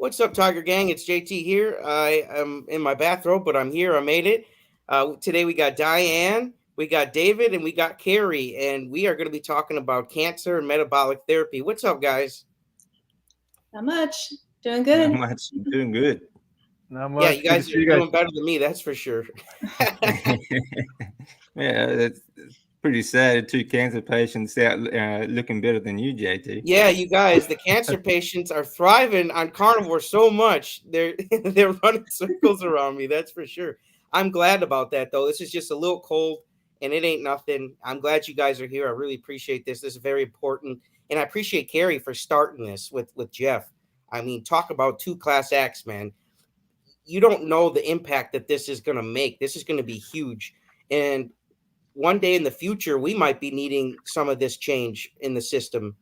What's up, Tiger Gang? It's JT here. I am in my bathrobe, but I'm here. I made it. Today we got Diane, we got David, and we got Carrie, and we are going to be talking about cancer and metabolic therapy. What's up, guys? Not much. Doing Not good. much. I'm doing good. Not Yeah, much. you Good to guys see are you guys. doing better than me, that's for sure. Yeah, it's pretty sad. Two cancer patients out looking better than you, JT. Yeah, you guys, the cancer patients are thriving on carnivore so much. They're they're running circles around me, that's for sure. I'm glad about that though. This is just a little cold and it ain't nothing. I'm glad you guys are here. I really appreciate this. This is very important. And I appreciate Carrie for starting this with Jeff. I mean, talk about two class acts, man. You don't know the impact that this is going to make. This is going to be huge. And one day in the future, we might be needing some of this change in the system,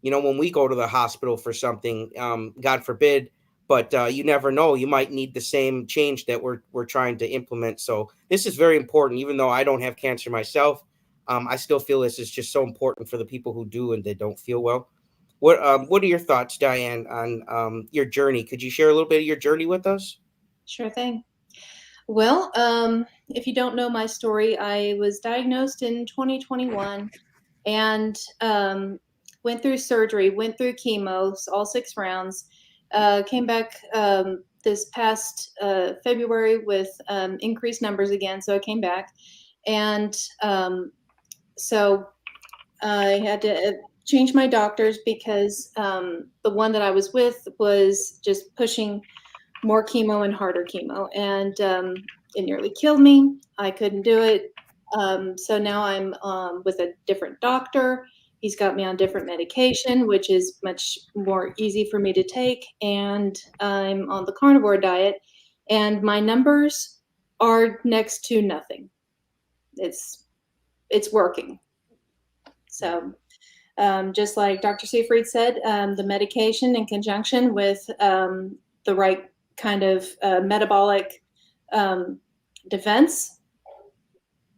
when we go to the hospital for something, God forbid, but you never know. You might need the same change that we're trying to implement. So this is very important. Even though I don't have cancer myself, I still feel this is just so important for the people who do and they don't feel well. What are your thoughts, Diane, on your journey? Could you share a little bit of your journey with us? Sure thing. Well, if you don't know my story, I was diagnosed in 2021 and went through surgery, went through chemo, all 6 rounds, came back this past February with increased numbers again. So I came back. And so I had to change my doctors because the one that I was with was just pushing more chemo and harder chemo, and it nearly killed me. I couldn't do it. So now I'm with a different doctor. He's got me on different medication, which is much more easy for me to take. And I'm on the carnivore diet, and my numbers are next to nothing. It's working. So just like Dr. Seifried said, the medication in conjunction with the right kind of metabolic defense,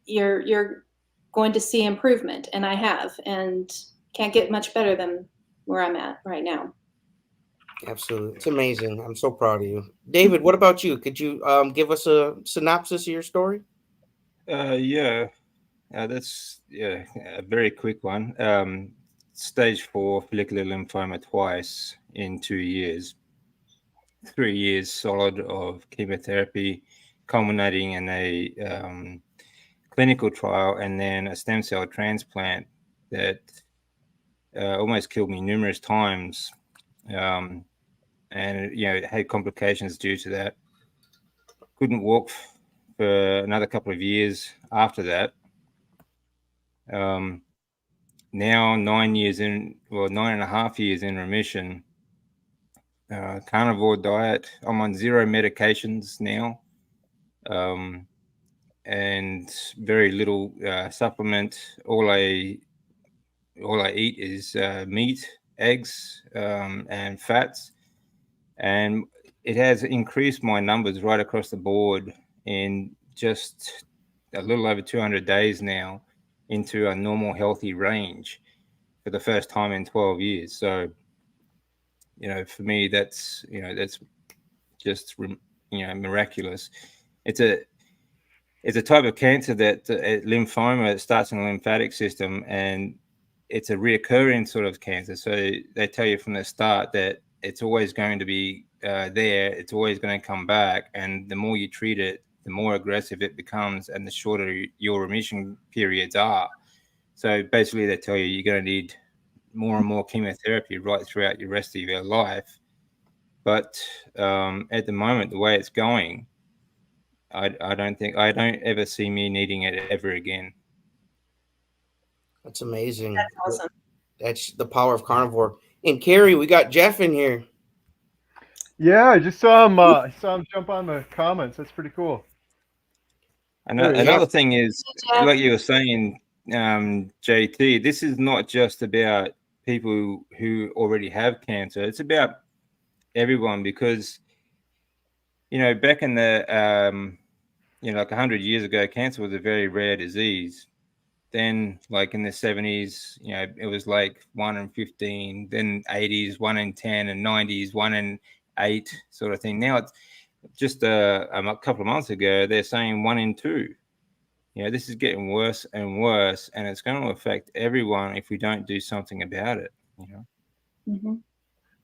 you're going to see improvement, and I have, and can't get much better than where I'm at right now. Absolutely. It's amazing. I'm so proud of you. David, what about you? Could you give us a synopsis of your story? Yeah, that's a very quick one. Stage 4 follicular lymphoma twice in 2 years. 3 years solid of chemotherapy, culminating in a clinical trial and then a stem cell transplant that almost killed me numerous times. And had complications due to that. Couldn't walk for another couple of years after that. Now 9.5 years in remission. Carnivore diet. I'm on 0 medications now, and very little supplement. All I eat is meat, eggs, and fats, and it has increased my numbers right across the board in just a little over 200 days now into a normal healthy range for the first time in 12 years. So, for me, that's just, miraculous. It's a type of cancer that lymphoma, it starts in the lymphatic system, and it's a reoccurring sort of cancer. So they tell you from the start that it's always going to be there. It's always going to come back. And the more you treat it, the more aggressive it becomes and the shorter your remission periods are. So basically they tell you you're going to need more and more chemotherapy right throughout the rest of your life. But at the moment, the way it's going, I don't ever see me needing it ever again. That's amazing. That's awesome. That's the power of carnivore. And Carrie, we got Jeff in here. Yeah, I just saw him jump on the comments. That's pretty cool. Another thing is, Jeff. like you were saying, JT, this is not just about people who already have cancer. It's about everyone, because, back in the, like 100 years ago, cancer was a very rare disease. Then, like in the 70s, it was like 1 in 15, then 80s, 1 in 10, and 90s, 1 in 8 sort of thing. Now it's just a couple of months ago, they're saying 1 in 2. This is getting worse and worse, and it's going to affect everyone if we don't do something about it. Mm-hmm.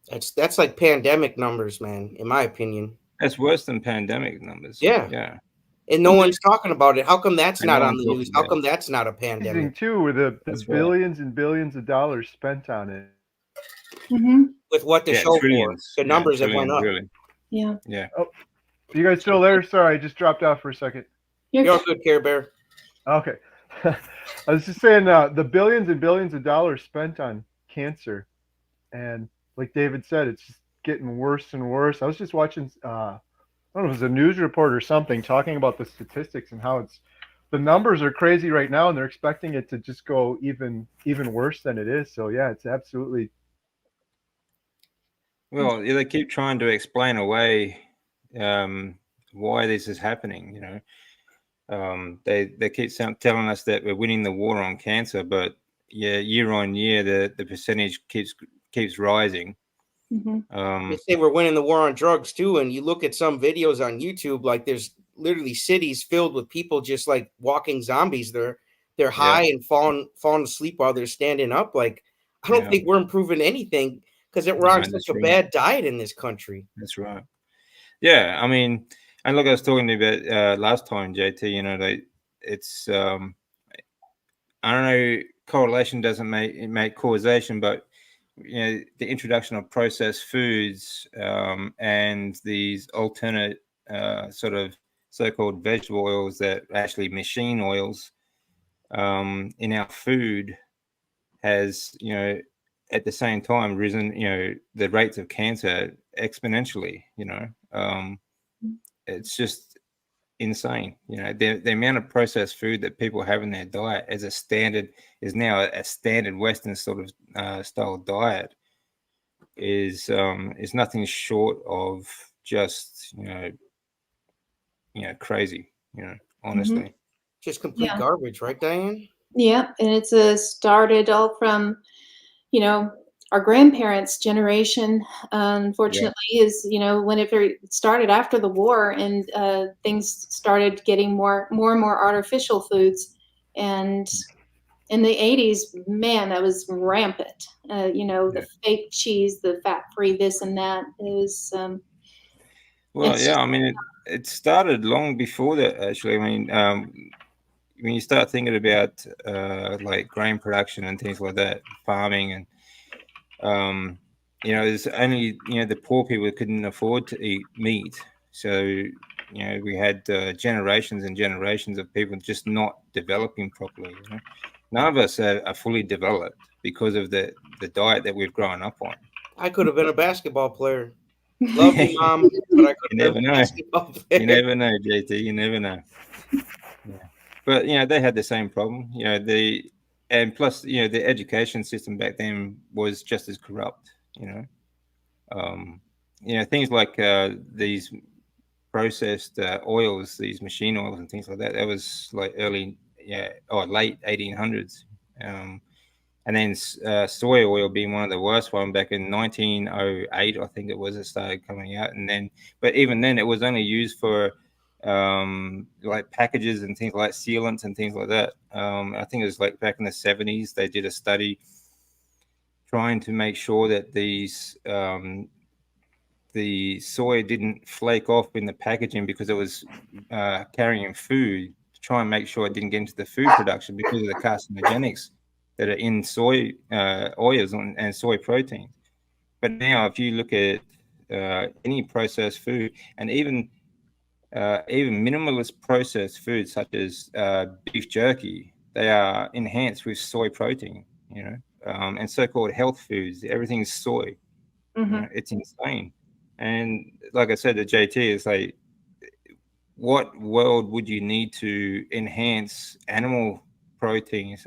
That's like pandemic numbers, man, in my opinion. That's worse than pandemic numbers. Yeah. Yeah. And no one's talking about it. How come that's And not no on one's the news? talking How about come it. that's not a Amazing pandemic? too, with the That's right. billions and billions of dollars spent on it. Mm-hmm. With what to Yeah, show for? trillions. The Yeah, numbers have went trillions, up. really. Yeah. Yeah. Oh, you guys still there? Sorry, I just dropped off for a second. You're good, Care Bear. Okay. I was just saying the billions and billions of dollars spent on cancer, and like David said, it's just getting worse and worse. I was just watching, I don't know, it was a news report or something talking about the statistics and how the numbers are crazy right now, and they're expecting it to just go even worse than it is. So yeah, it's absolutely. Well, they keep trying to explain away why this is happening. They keep telling us that we're winning the war on cancer, but year on year the percentage keeps rising. Mm-hmm. They say we're winning the war on drugs too, and you look at some videos on YouTube, like there's literally cities filled with people just like walking zombies. They're high and falling asleep while they're standing up. Like, I don't think we're improving anything because we're on such a bad diet in this country. That's right. Yeah, I mean, and look, I was talking about last time, JT. It's I don't know, correlation doesn't make causation, but the introduction of processed foods and these alternate sort of so-called vegetable oils that are actually machine oils in our food has at the same time risen the rates of cancer exponentially. It's just insane. The amount of processed food that people have in their diet as a standard is now a standard Western sort of style diet is nothing short of just crazy. Honestly. Mm-hmm. Just complete garbage, right, Diane? Yeah, and it's started all from, our grandparents' generation. Unfortunately, is whenever it started after the war, and things started getting more and more artificial foods, and in the 80s, man, that was rampant. The fake cheese, the fat-free this and that. It was. Well, yeah, I mean, it started long before that, actually. I mean, when you start thinking about like grain production and things like that, farming, and there's only the poor people couldn't afford to eat meat, so we had generations and generations of people just not developing properly. None of us are fully developed because of the diet that we've grown up on. I could have been a basketball player. Love you, Mom, but I could have been a basketball player. You never know, JT. You never know. Yeah. But they had the same problem. And plus the education system back then was just as corrupt. Things like these processed oils, these machine oils and things like that. That was like late 1800s. And then soy oil being one of the worst one back in 1908, I think it was, it started coming out. But even then, it was only used for like packages and things like sealants and things like that. I think it was like back in the 70s, they did a study trying to make sure that the soy didn't flake off in the packaging because it was carrying food, to try and make sure it didn't get into the food production because of the carcinogenics that are in soy oils and soy proteins. But now, if you look at any processed food, and even minimalist processed foods such as beef jerky, they are enhanced with soy protein. And so-called health foods, everything's soy. Mm-hmm. It's insane. And like I said to JT, it's like, what world would you need to enhance animal proteins,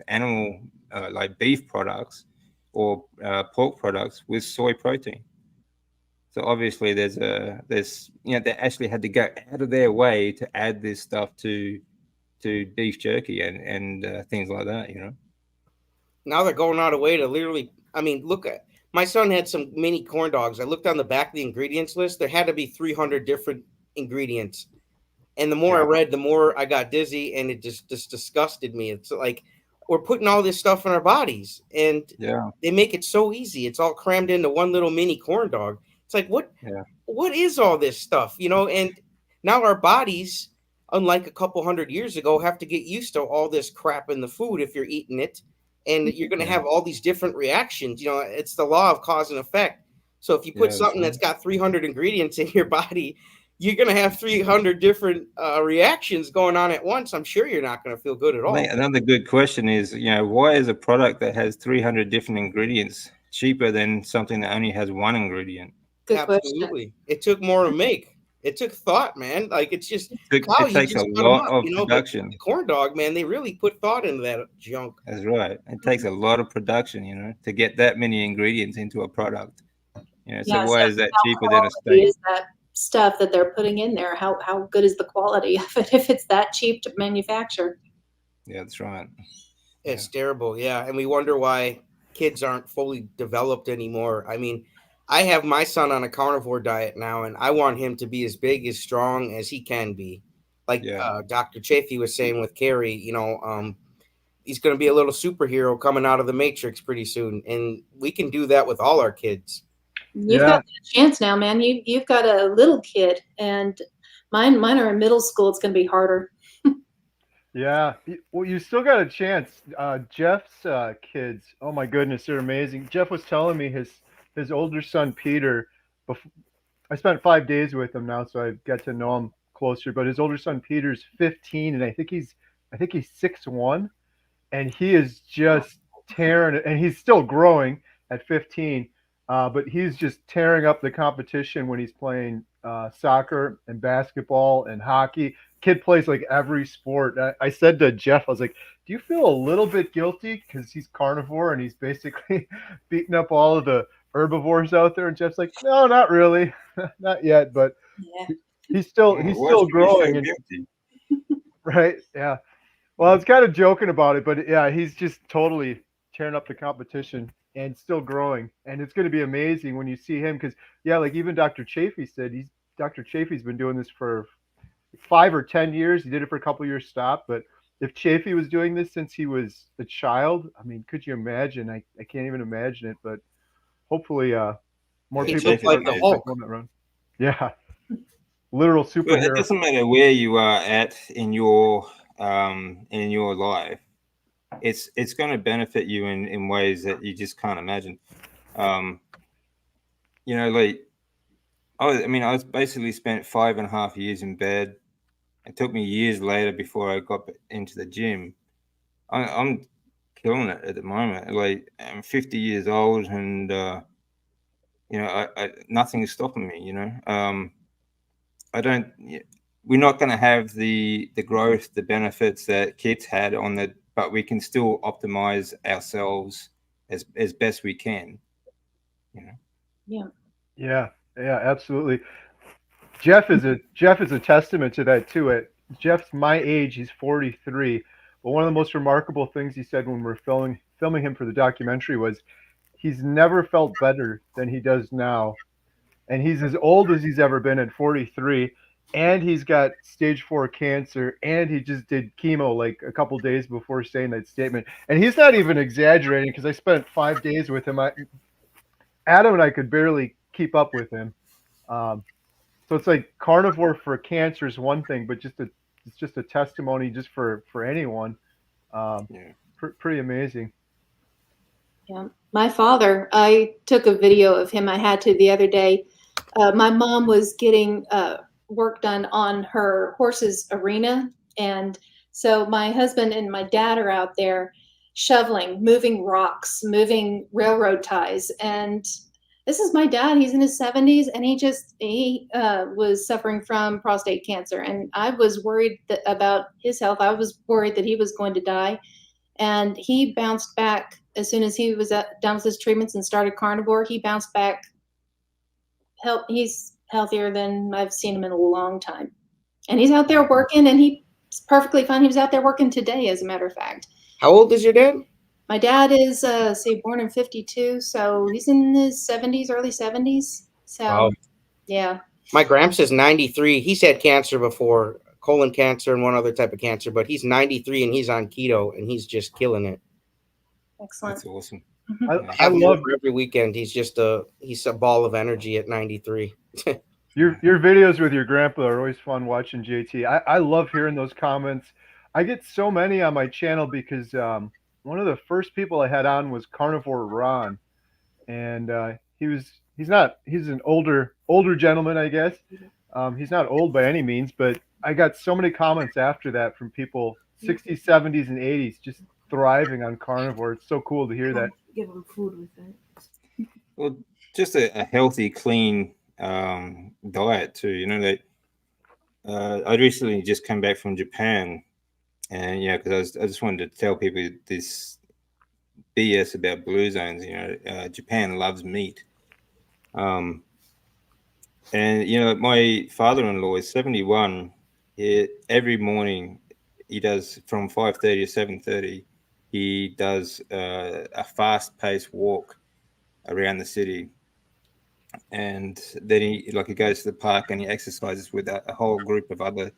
like beef products or pork products with soy protein? So obviously they actually had to go out of their way to add this stuff to beef jerky and things like that. Now they're going out of way to literally. I mean, look at My son had some mini corn dogs. I looked on the back of the ingredients list. There had to be 300 different ingredients. And the more I Yeah. read, the more I got dizzy, and it just disgusted me. It's like we're putting all this stuff in our bodies, and Yeah. they make it so easy. It's all crammed into one little mini corn dog. It's like Yeah. what is all this stuff, you know? And now our bodies, unlike a couple hundred years ago, have to get used to all this crap in the food if you're eating it, and you're going to Yeah. have all these different reactions. You know, it's the law of cause and effect. So if you put Yeah. something that's got 300 ingredients in your body, you're going to have 300 different reactions going on at once. I'm sure you're not going to feel good at I think all. another good question is, why is a product that has 300 different ingredients cheaper than something that only has one ingredient? Good question. Absolutely. It took more to make. It took thought, man. Like it's just cow, It you takes a just cut them lot up, of you know, but production. the corn dog, man, they really put thought into that junk. That's right. It takes a lot of production, to get that many ingredients into a product. So Yeah. why So is that how cheaper than a quality steak? is that stuff that they're putting in there? How good is the quality of it if it's that cheap to manufacture? Yeah, that's right. It's terrible, yeah. And we wonder why kids aren't fully developed anymore. I mean, I have my son on a carnivore diet now, and I want him to be as big, as strong as he can be. Like Yeah. Dr. Chafee was saying with Carrie, he's going to be a little superhero coming out of the Matrix pretty soon, and we can do that with all our kids. You've Yeah. got a chance now, man. You've got a little kid, and mine are in middle school. It's going to be harder. Yeah. Well, you still got a chance. Jeff's kids, oh my goodness, they're amazing. Jeff was telling me his older son Peter. I spent 5 days with him now, so I got to know him closer. But his older son Peter's 15, and I think he's 6'1", and he is just tearing it, and he's still growing at 15. But he's just tearing up the competition when he's playing soccer and basketball and hockey. Kid plays like every sport. I said to Jeff, I was like, "Do you feel a little bit guilty because he's carnivore and he's basically beating up all of the herbivores out there?" And Jeff's like, "No, not really, not yet." But Yeah. he's still Why should we feel growing, and guilty? right, yeah. Well, I was kind of joking about it, but yeah, he's just totally tearing up the competition and still growing. And it's going to be amazing when you see him because, yeah, like even Dr. Chafee said, Dr. Chafee's been doing this for 5 or 10 years. He did it for a couple years, stopped. But if Chafee was doing this since he was a child, I mean, could you imagine? I can't even imagine it. But hopefully, more He people looked like start the Hulk. going that run. Yeah, literal But it superhero. doesn't matter where you are at in your life. It's going to benefit you in ways that you just can't imagine. Like I was basically spent 5.5 years in bed. It took me years later before I got into the gym. I'm killing it at the moment. Like I'm 50 years old, and nothing is stopping me. I don't. We're not going to have the growth, the benefits that kids had but we can still optimize ourselves as best we can. Yeah. Yeah, absolutely. Jeff is a testament to that too. Jeff's my age; he's 43. But one of the most remarkable things he said when we're filming him for the documentary was he's never felt better than he does now, and he's as old as he's ever been at 43. And he's got stage 4 cancer, and he just did chemo like a couple days before saying that statement. And he's not even exaggerating because I spent 5 days with him. Adam and I could barely keep up with him. So it's like carnivore for cancer is one thing, but it's just a testimony just for anyone. Yeah. Pretty amazing. Yeah. My father, I took a video of him. I had to the other day. My mom was getting work done on her horse's arena. And so my husband and my dad are out there shoveling, moving rocks, moving railroad ties. And this is my dad. He's in his 70s, and he was suffering from prostate cancer. And I was worried about his health. I was worried that he was going to die. And he bounced back as soon as he was done with his treatments and started carnivore. He bounced back. He's healthier than I've seen him in a long time. And he's out there working, and he's perfectly fine. He was out there working today, as a matter of fact. How old is your dad? My dad is born in 52, so he's in his 70s, early 70s. So Wow. yeah. My gramps is 93. He's had cancer before, colon cancer and one other type of cancer, but he's 93 and he's on keto and he's just killing it. Excellent. That's awesome. Mhm. I, Yeah. I Have him love over every weekend. He's a ball of energy at 93. your videos with your grandpa are always fun watching JT. I love hearing those comments. I get so many on my channel because one of the first people I had on was Carnivore Ron, and he's an older gentleman, I guess. He's not old by any means, but I got so many comments after that from people 60s, 70s, and 80s just thriving on carnivore. It's so cool to hear that. Give them food with it. Well, just a healthy, clean diet too. You know that I recently just came back from Japan, and yeah, because I just wanted to tell people this BS about blue zones. You know, Japan loves meat. Um, and you know, my father-in-law is 71. Every morning, he does from 5:30 to 7:30. He does a fast-paced walk around the city, and then he goes to the park and he exercises with a whole group of other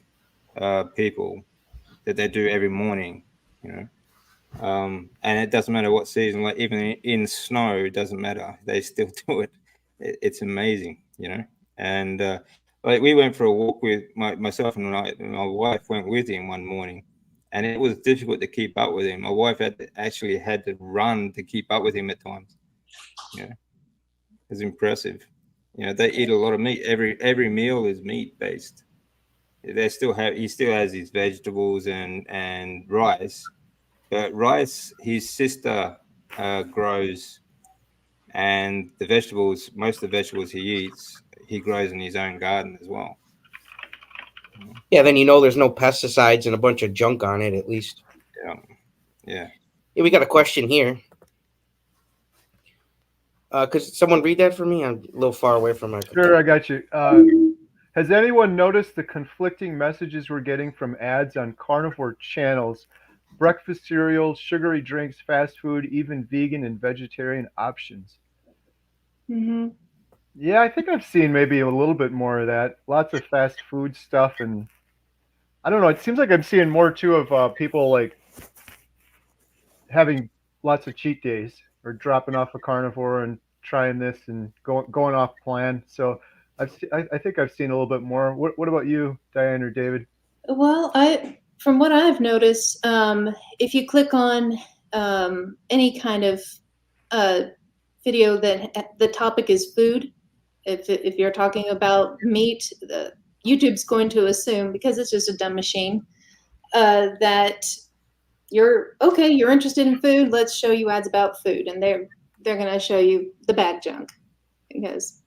people that they do every morning. You know, and it doesn't matter what season, like even in snow, it doesn't matter. They still do it. It's amazing, you know. And like we went for a walk with myself and my wife went with him one morning, and it was difficult to keep up with him. My wife actually had to run to keep up with him at times. You know, it's impressive. You know, they eat a lot of meat. Every meal is meat based. He still has his vegetables and rice. But rice, his sister grows, and most of the vegetables he eats, he grows in his own garden as well. Yeah, then you know there's no pesticides and a bunch of junk on it at least. Yeah, yeah. Yeah, we got a question here. Could someone read that for me? I'm a little far away from my Sure, computer. I got you. Has anyone noticed the conflicting messages we're getting from ads on carnivore channels? Breakfast cereals, sugary drinks, fast food, even vegan and vegetarian options. Mm-hmm. Yeah, I think I've seen maybe a little bit more of that. Lots of fast food stuff, and I don't know. It seems like I'm seeing more too of people like having lots of cheat days or dropping off a carnivore and trying this and going off plan. So I think I've seen a little bit more. What about you, Diane or David? Well, from what I've noticed, if you click on any kind of uh, video that the topic is food, if you're talking about meat, YouTube's going to assume, because it's just a dumb machine, that you're interested in food. Let's show you ads about food, and they're going to show you the bad junk, because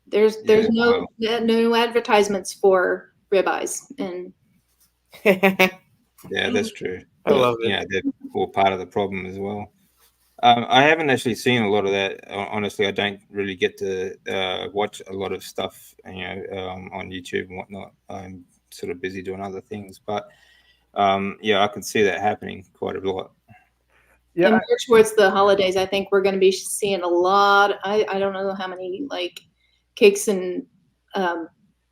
there's Yeah, no well, no advertisements for ribeyes and yeah, that's true. I But love it. yeah, they're all part of the problem as well. I haven't actually seen a lot of that. Honestly, I don't really get to watch a lot of stuff, on YouTube and whatnot. I'm sort of busy doing other things, but yeah, I can see that happening quite a lot. Yeah, more towards the holidays. I think we're going to be seeing a lot. I don't know how many like cakes and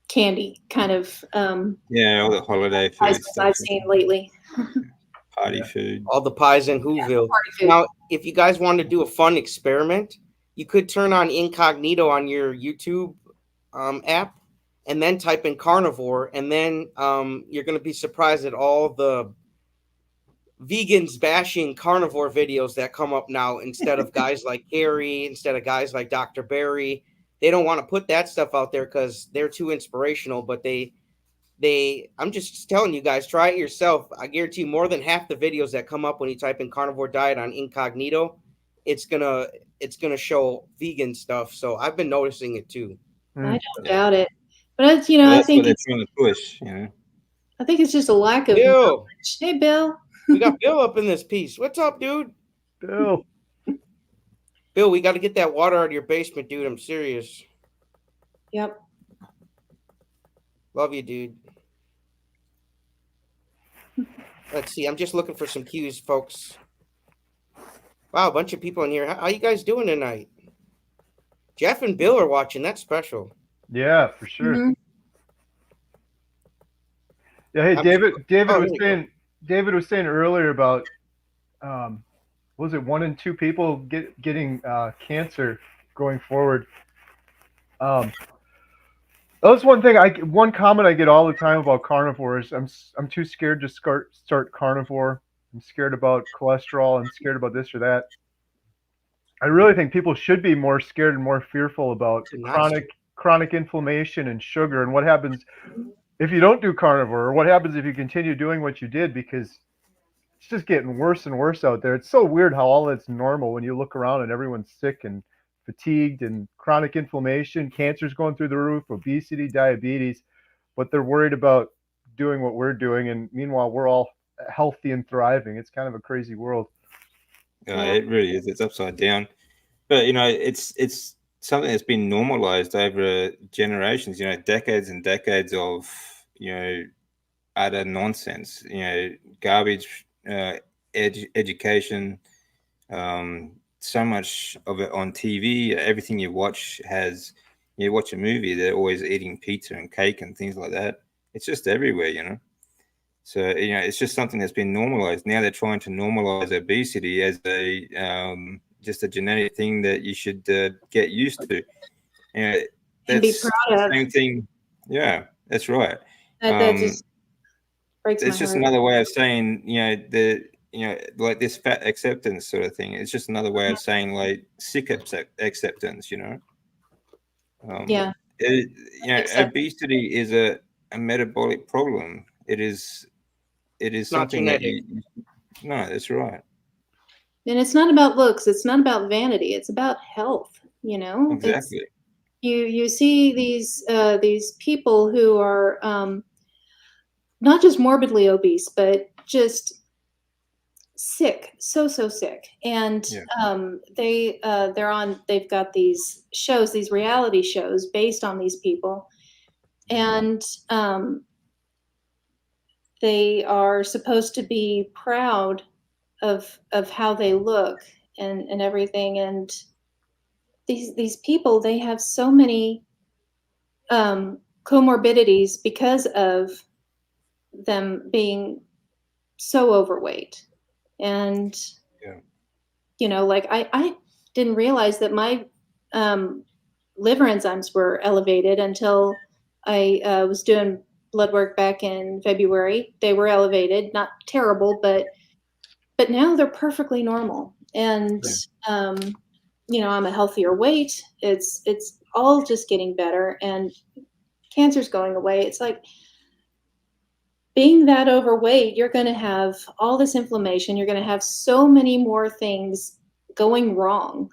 candy kind of Yeah, all the holiday food advertisements stuff, I've seen lately. party Yeah. food. All the pies in Whoville. Party food. Now, if you guys want to do a fun experiment, you could turn on incognito on your YouTube app and then type in carnivore, and then you're going to be surprised at all the vegans bashing carnivore videos that come up now instead of guys like Harry, instead of guys like Dr. Barry. They don't want to put that stuff out there because they're too inspirational, but I'm just telling you guys, try it yourself. I guarantee you more than half the videos that come up when you type in carnivore diet on incognito, it's gonna show vegan stuff. So I've been noticing it too. I Mm. don't doubt it, but it's, Well, I that's what think they're trying to push, you know. I think it's just a lack of Bill, knowledge. Hey, Bill. we got Bill up in this piece. What's up, dude? Bill. Bill, we got to get that water out of your basement, dude. I'm serious. Yep. Love you, dude. Let's see. I'm just looking for some cues, folks. Wow, a bunch of people in here. How you guys doing tonight? Jeff and Bill are watching. That's special. Yeah, for sure. Mhm. Yeah, hey, I'm- David Oh, was here you go. saying, earlier about, what was it 1 in 2 people getting cancer going forward? That's one thing. One comment I get all the time about carnivores. I'm too scared to start carnivore. I'm scared about cholesterol. I'm scared about this or that. I really think people should be more scared and more fearful about To not start. chronic inflammation and sugar and what happens if you don't do carnivore, or what happens if you continue doing what you did, because it's just getting worse and worse out there. It's so weird how all that's normal when you look around and everyone's sick and fatigued and chronic inflammation, cancer's going through the roof, obesity, diabetes, but they're worried about doing what we're doing, and meanwhile we're all healthy and thriving. It's kind of a crazy world. It really is. It's upside down. But it's something that's been normalized over generations. Decades and decades of utter nonsense. Garbage education. So much of it on TV. Everything you watch you watch a movie, they're always eating pizza and cake and things like that. It's just everywhere. So it's just something that's been normalized. Now they're trying to normalize obesity as a just a genetic thing that you should get used to. And be That's proud the of. same thing. Yeah, that's right. That just breaks my It's just heart. another way of saying like this fat acceptance sort of thing. It's just another way of saying like sick acceptance. Yeah. Accept. Obesity is a metabolic problem. It is Not something that genetic. no, that's right. And it's not about looks. It's not about vanity. It's about health. It's Exactly. you see these people who are not just morbidly obese, but just sick, so sick, and they've got these shows, these reality shows based on these people, and they are supposed to be proud of how they look and everything, and these people, they have so many comorbidities because of them being so overweight. And like I didn't realize that my liver enzymes were elevated until I was doing blood work back in February. They were elevated, not terrible, but now they're perfectly normal. And I'm a healthier weight. It's all just getting better, and cancer's going away. It's like, being that overweight, you're going to have all this inflammation. You're going to have so many more things going wrong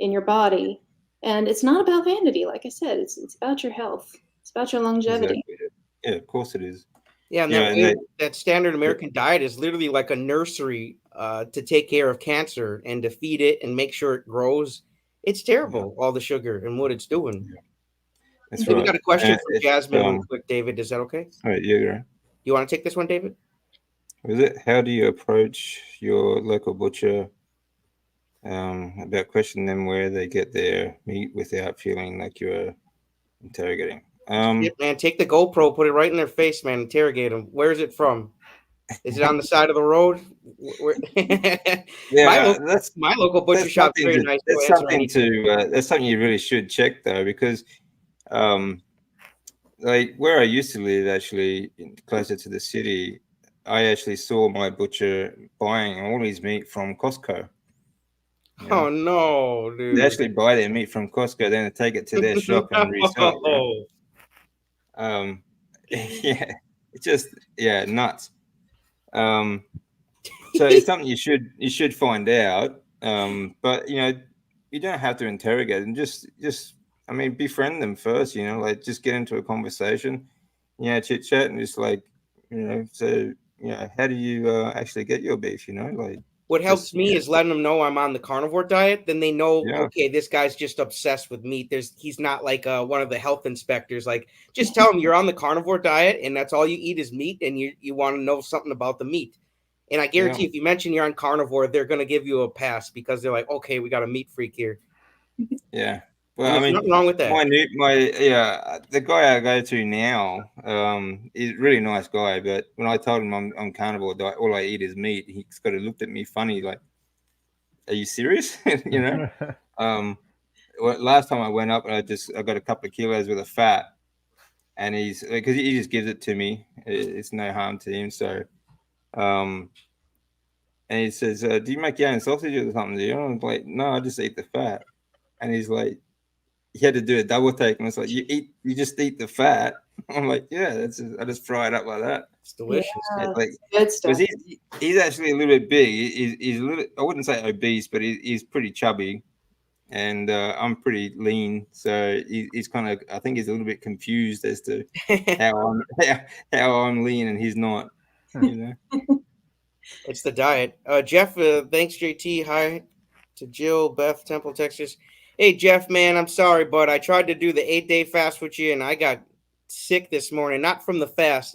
in your body. And it's not about vanity. Like I said, it's about your health. It's about your longevity. Exactly. Yeah, of course it is. Yeah, and that standard American diet is literally like a nursery to take care of cancer and to feed it and make sure it grows. It's terrible, all the sugar and what it's doing. Yeah. That's So right. we got a question from Jasmine real quick, David. Is that okay? All right, yeah, right. You want to take this one, David? Was it, how do you approach your local butcher about questioning them where they get their meat without feeling like you're interrogating? Yeah, man, take the GoPro, put it right in their face, man. Interrogate them. Where is it from? Is it on the side of the road? Yeah, my local butcher shop is very nice. That's something you really should check though, because like where I used to live, actually closer to the city, I actually saw my butcher buying all his meat from Costco. Oh no, dude! They actually buy their meat from Costco, then they take it to their shop and resell it. Right? Yeah, it's just nuts. So it's something you should find out. But you don't have to interrogate them. Just befriend them first. Like just get into a conversation. Chit chat and just like so how do you actually get your beef? Like what helps me is letting them know I'm on the carnivore diet. Then they know, okay, this guy's just obsessed with meat. He's not like one of the health inspectors. Like, just tell him you're on the carnivore diet and that's all you eat is meat, and you want to know something about the meat. And I guarantee if you mention you're on carnivore, they're going to give you a pass because they're like, okay, we got a meat freak here. Yeah. Well, And I there's mean, nothing wrong with that. the guy I go to now, is a really nice guy. But when I told him I'm carnivore diet, all I eat is meat, he's got to looked at me funny, like, "Are you serious?" You know. Last time I went up, I got a couple of kilos worth of fat, and he's because he just gives it to me. It's no harm to him. So, and he says, "Do you make your own sausages or something?" Do you? And I'm like, "No, I just eat the fat." And he's like, he had to do a double take, and it's like, you just eat the fat. I'm like, yeah, I just fry it up like that. It's delicious. Yeah, Like, good stuff. because he's actually a little bit big. He's a little, I wouldn't say obese, but he's pretty chubby, and I'm pretty lean. So he's kind of, I think he's a little bit confused as to how I'm lean and he's not. You know. It's the diet. Jeff, thanks, JT. Hi to Jill, Beth, Temple, Texas. Hey, Jeff, man, I'm sorry, but I tried to do the 8-day fast with you, and I got sick this morning. Not from the fast.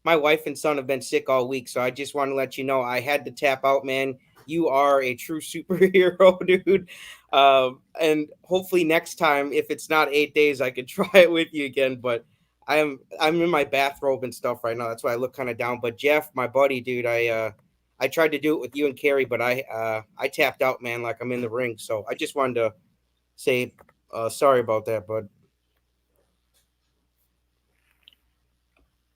My wife and son have been sick all week, so I just want to let you know I had to tap out, man. You are a true superhero, dude. And hopefully next time, if it's not 8 days, I could try it with you again. But I'm in my bathrobe and stuff right now. That's why I look kind of down. But Jeff, my buddy, dude, I tried to do it with you and Carrie, but I tapped out, man, like I'm in the ring. So I just wanted to say sorry about that, bud.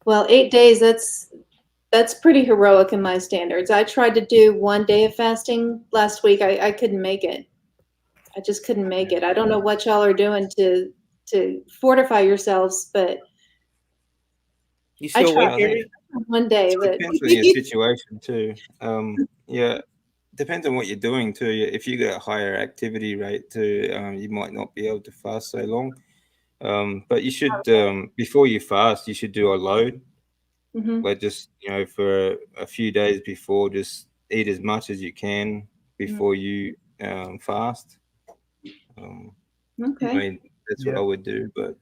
Well, 8 days, that's pretty heroic in my standards. I tried to do 1 day of fasting last week. I couldn't make it. I just couldn't make it. I don't know what y'all are doing to fortify yourselves, but You I still tried wait, Carrie? 1 day. It But depends on your situation too. Yeah, depends on what you're doing too. If you got a higher activity rate too, you might not be able to fast so long. But you should, before you fast, you should do a load. mhm. Like just for a few days before, just eat as much as you can before you fast. Um, I Okay. mean, that's what I would do. But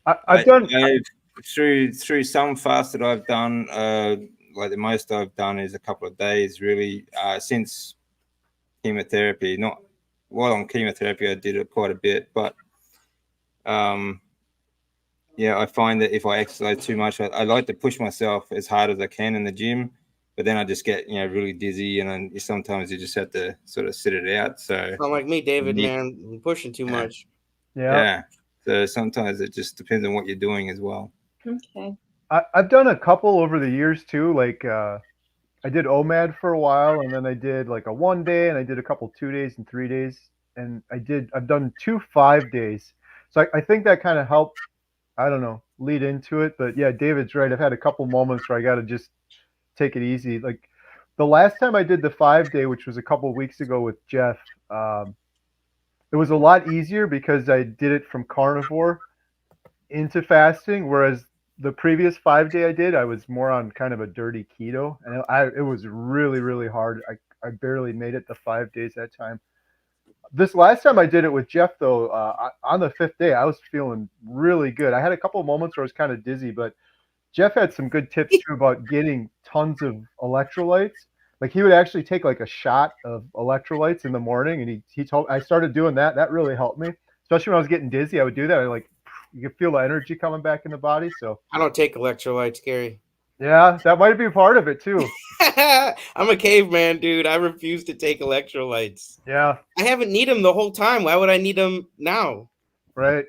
I've done. I've through some fasts that I've done, like the most I've done is a couple of days really, since chemotherapy. Not while on chemotherapy, I did it quite a bit, but yeah, I find that if I exercise too much, I like to push myself as hard as I can in the gym, but then I just get really dizzy, and then sometimes you just have to sort of sit it out. So Not like me, David, you- man. I'm pushing too Yeah. much. yeah, so sometimes it just depends on what you're doing as well. Okay. I've done a couple over the years too. Like I did OMAD for a while, and then I did like a 1 day, and I did a couple 2 days and 3 days, and I've done 2 5 days. So I think that kind of helped. I don't know, lead into it, but yeah, David's right. I've had a couple moments where I got to just take it easy. Like the last time I did the 5 day, which was a couple weeks ago with Jeff, it was a lot easier because I did it from carnivore into fasting, whereas the previous 5 day I did, I was more on kind of a dirty keto, and it was really really hard. I barely made it the 5 days that time. This last time I did it with Jeff though, on the 5th day, I was feeling really good. I had a couple of moments where I was kind of dizzy, but Jeff had some good tips too about getting tons of electrolytes. Like he would actually take like a shot of electrolytes in the morning, and he told I started doing that. That really helped me, especially when I was getting dizzy. I would do that. You could feel the energy coming back in the body. So I don't take electrolytes, Gary. yeah, that might be part of it too. I'm a caveman, dude. I refuse to take electrolytes. Yeah, I haven't need them the whole time. Why would I need them now? right.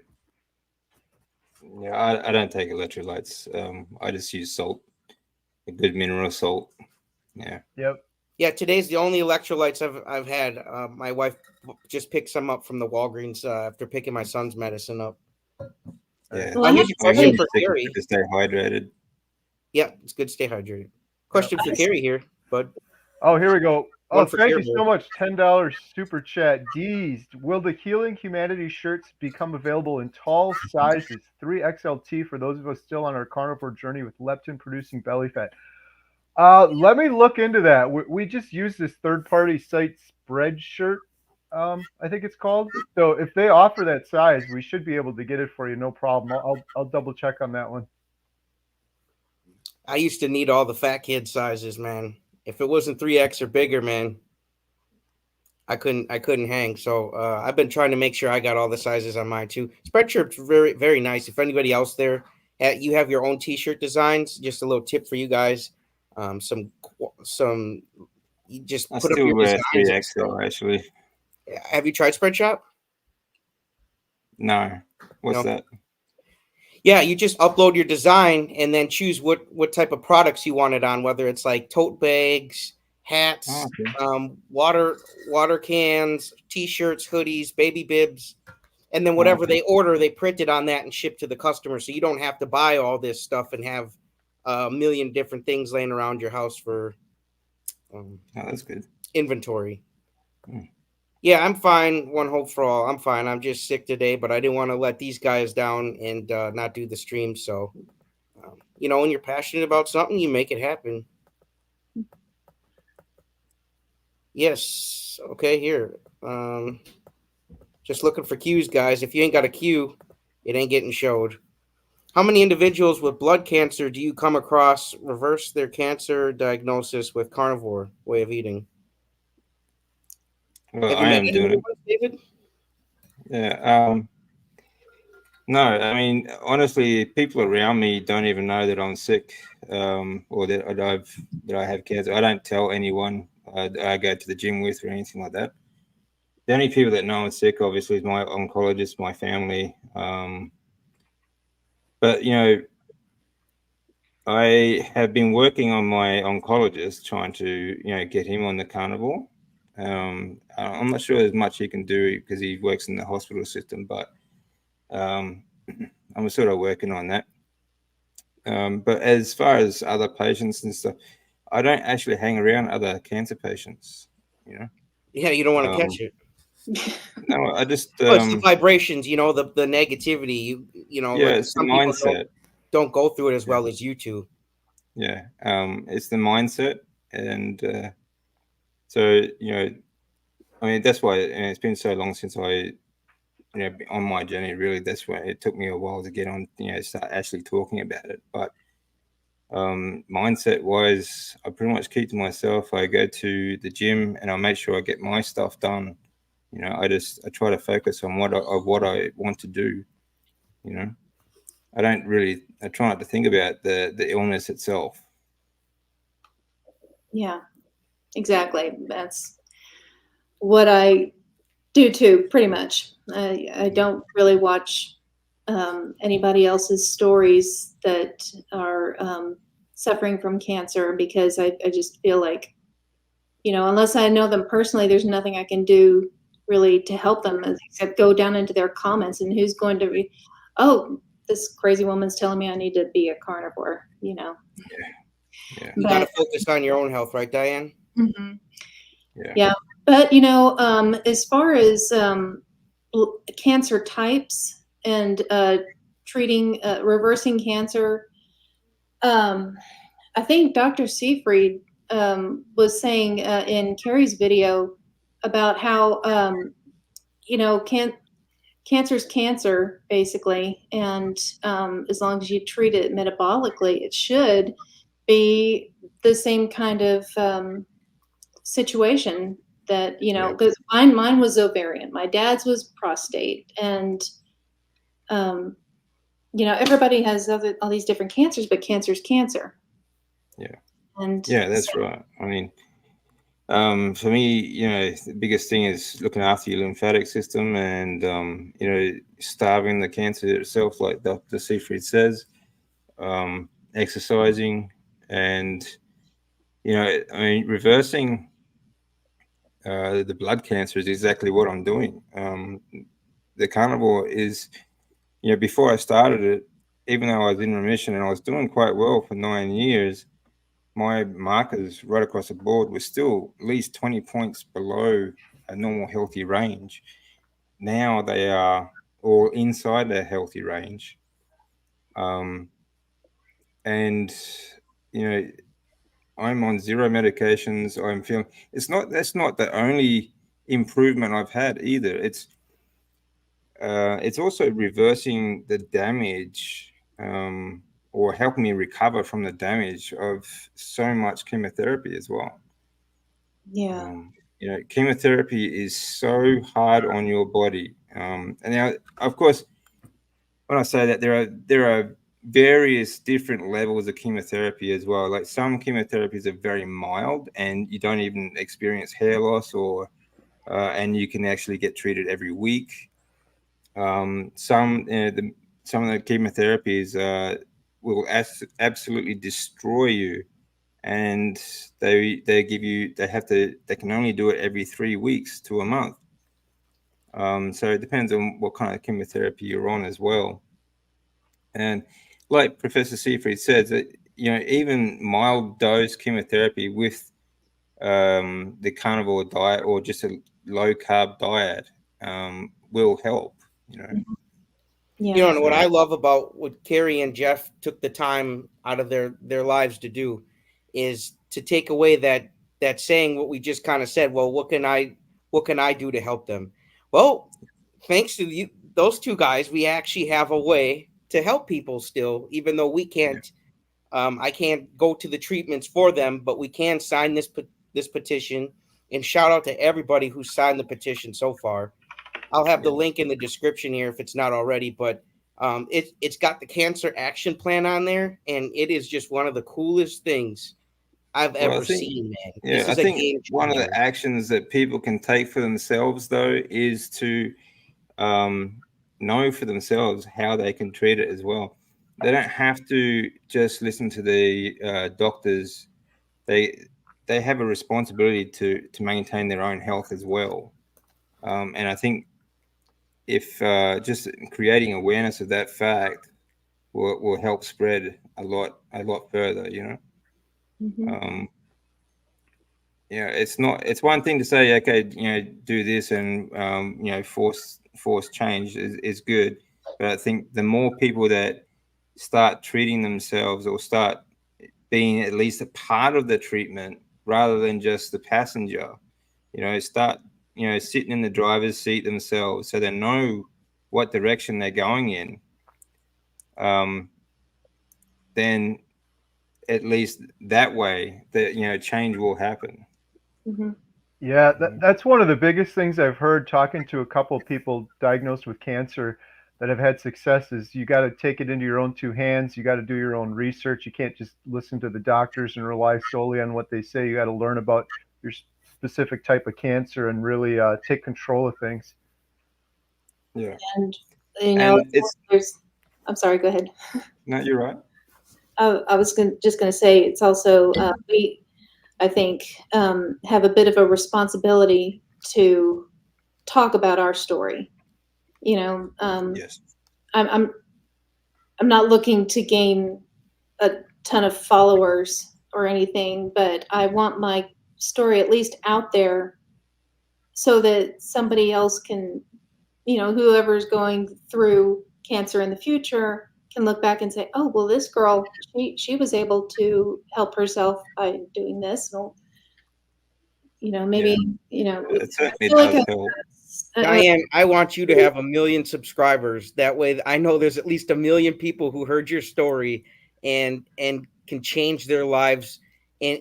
Yeah, I don't take electrolytes. I just use salt, a good mineral salt. Yeah. Yep. Yeah, today's the only electrolytes I've had. My wife just picked some up from the Walgreens after picking my son's medicine up. Yeah. Well, I have to Question say, for Carrie. To stay hydrated. Yeah, it's good to stay hydrated. Question for Carrie here, bud. Oh, here we go. One Oh, for thank you Caribou. so much. $10 super chat. D's. Will the Healing Humanity shirts become available in tall sizes? 3XLT for those of us still on our carnivore journey with leptin producing belly fat. Let me look into that. We just use this third-party site Spreadshirt, I think it's called. So if they offer that size, we should be able to get it for you, no problem. I'll double check on that one. I used to need all the fat kid sizes, man. If it wasn't 3x or bigger, man, I couldn't hang. So I've been trying to make sure I got all the sizes on mine too. Spreadshirt's very very nice. If anybody else there, you have your own T-shirt designs, just a little tip for you guys. Some you just I put up your still wear designs and stuff. 3XL actually. Have you tried Spreadshop? No, what's No. that? Yeah, you just upload your design and then choose what type of products you want it on, whether it's like tote bags, hats, Oh, okay. water cans, t-shirts, hoodies, baby bibs, and then Oh, whatever okay. they order, they print it on that and ship to the customer, so you don't have to buy all this stuff and have a million different things laying around your house for Oh, that's good. inventory. Hmm. Yeah, I'm fine. One hope for all. I'm fine. I'm just sick today, but I didn't want to let these guys down and not do the stream. So, when you're passionate about something, you make it happen. Yes. Okay. Here. Just looking for cues, guys. If you ain't got a cue, it ain't getting showed. How many individuals with blood cancer do you come across reverse their cancer diagnosis with carnivore way of eating? Well, Have you I met am any doing new it. ones, David? Yeah. No, I mean, honestly, people around me don't even know that I'm sick, or that I have cancer. I don't tell anyone that I go to the gym with or anything like that. The only people that know I'm sick, obviously, is my oncologist, my family. But I have been working on my oncologist, trying to get him on the carnivore. I'm not sure there's much he can do because he works in the hospital system, but I'm sort of working on that. But as far as other patients and stuff, I don't actually hang around other cancer patients. Yeah, you don't want to Um, catch it. no, I just Oh, it's the vibrations, the negativity. yeah, Like it's the some people mindset. don't go through it as Yeah, well as you two. yeah. It's the mindset, and so I mean that's why, and it's been so long since I on my journey. Really, that's why it took me a while to get on, start actually talking about it. But mindset wise, I pretty much keep to myself. I go to the gym and I make sure I get my stuff done. I try to focus on what I want to do. You know, I try not to think about the illness itself. Yeah, exactly. That's what I do too, pretty much. I don't really watch anybody else's stories that are suffering from cancer because I just feel like, unless I know them personally, there's nothing I can do really to help them except go down into their comments and who's going to be, oh, this crazy woman's telling me I need to be a carnivore, Yeah. You got to But focus on your own health, right, Diane? mhm. Yeah. Yeah, but as far as cancer types and treating, reversing cancer, I think Dr. Seafried was saying in Carrie's video about how cancer's cancer basically, and as long as you treat it metabolically, it should be the same kind of situation that Yeah. because mine was ovarian, my dad's was prostate, and everybody has all these different cancers, but cancer's cancer. Yeah. And Yeah, that's right. I mean, for me, the biggest thing is looking after your lymphatic system and, starving the cancer itself, like Dr. Seafried says, exercising and, I mean, reversing the blood cancer is exactly what I'm doing. The carnivore is, before I started it, even though I was in remission and I was doing quite well for 9 years, my markers right across the board were still at least 20 points below a normal healthy range. Now they are all inside their healthy range. And, you know, I'm on zero medications. I'm feeling that's not the only improvement I've had either. It's also reversing the damage, or helping me recover from the damage of so much chemotherapy as well. Yeah. Chemotherapy is so hard on your body. And now, of course, when I say that, there are various different levels of chemotherapy as well. Like some chemotherapies are very mild, and you don't even experience hair loss, and you can actually get treated every week. Some of the chemotherapies will absolutely destroy you, and they can only do it every 3 weeks to a month. So it depends on what kind of chemotherapy you're on as well. And like Professor Seafried says, that even mild dose chemotherapy with the carnivore diet or just a low carb diet will help. Yeah. And what I love about what Carrie and Jeff took the time out of their lives to do is to take away that saying what we just kind of said. Well, what can I do to help them? Well, thanks to those two guys, we actually have a way to help people still, even though we can't. I can't go to the treatments for them, but we can sign this petition. And shout out to everybody who signed the petition so far. I'll have the link in the description here if it's not already, but it's got the cancer action plan on there, and it is just one of the coolest things I've ever seen, man. This I is a think game one of changer. the actions that people can take for themselves, though, is to know for themselves how they can treat it as well. They don't have to just listen to the doctors. They have a responsibility to maintain their own health as well. And I think if just creating awareness of that fact will help spread a lot further. Mm-hmm. It's one thing to say, okay, do this and force change is good, but I think the more people that start treating themselves or start being at least a part of the treatment rather than just the passenger, start sitting in the driver's seat themselves so they know what direction they're going in, then at least that way that change will happen. Mm-hmm. Yeah, that's one of the biggest things I've heard talking to a couple of people diagnosed with cancer that have had success is you got to take it into your own two hands. You got to do your own research. You can't just listen to the doctors and rely solely on what they say. You got to learn about your specific type of cancer and really take control of things. Yeah. And And it's I'm sorry, go ahead. no, you're right. I was just going to say it's also we, I think, have a bit of a responsibility to talk about our story. Yes. I'm not looking to gain a ton of followers or anything, but I want my story at least out there so that somebody else can, whoever's going through cancer in the future can look back and say, oh, well, this girl, she was able to help herself by doing this. So, maybe, It I certainly feel like does help. Diane, I want you to have 1 million subscribers. That way, I know there's at least 1 million people who heard your story and can change their lives. And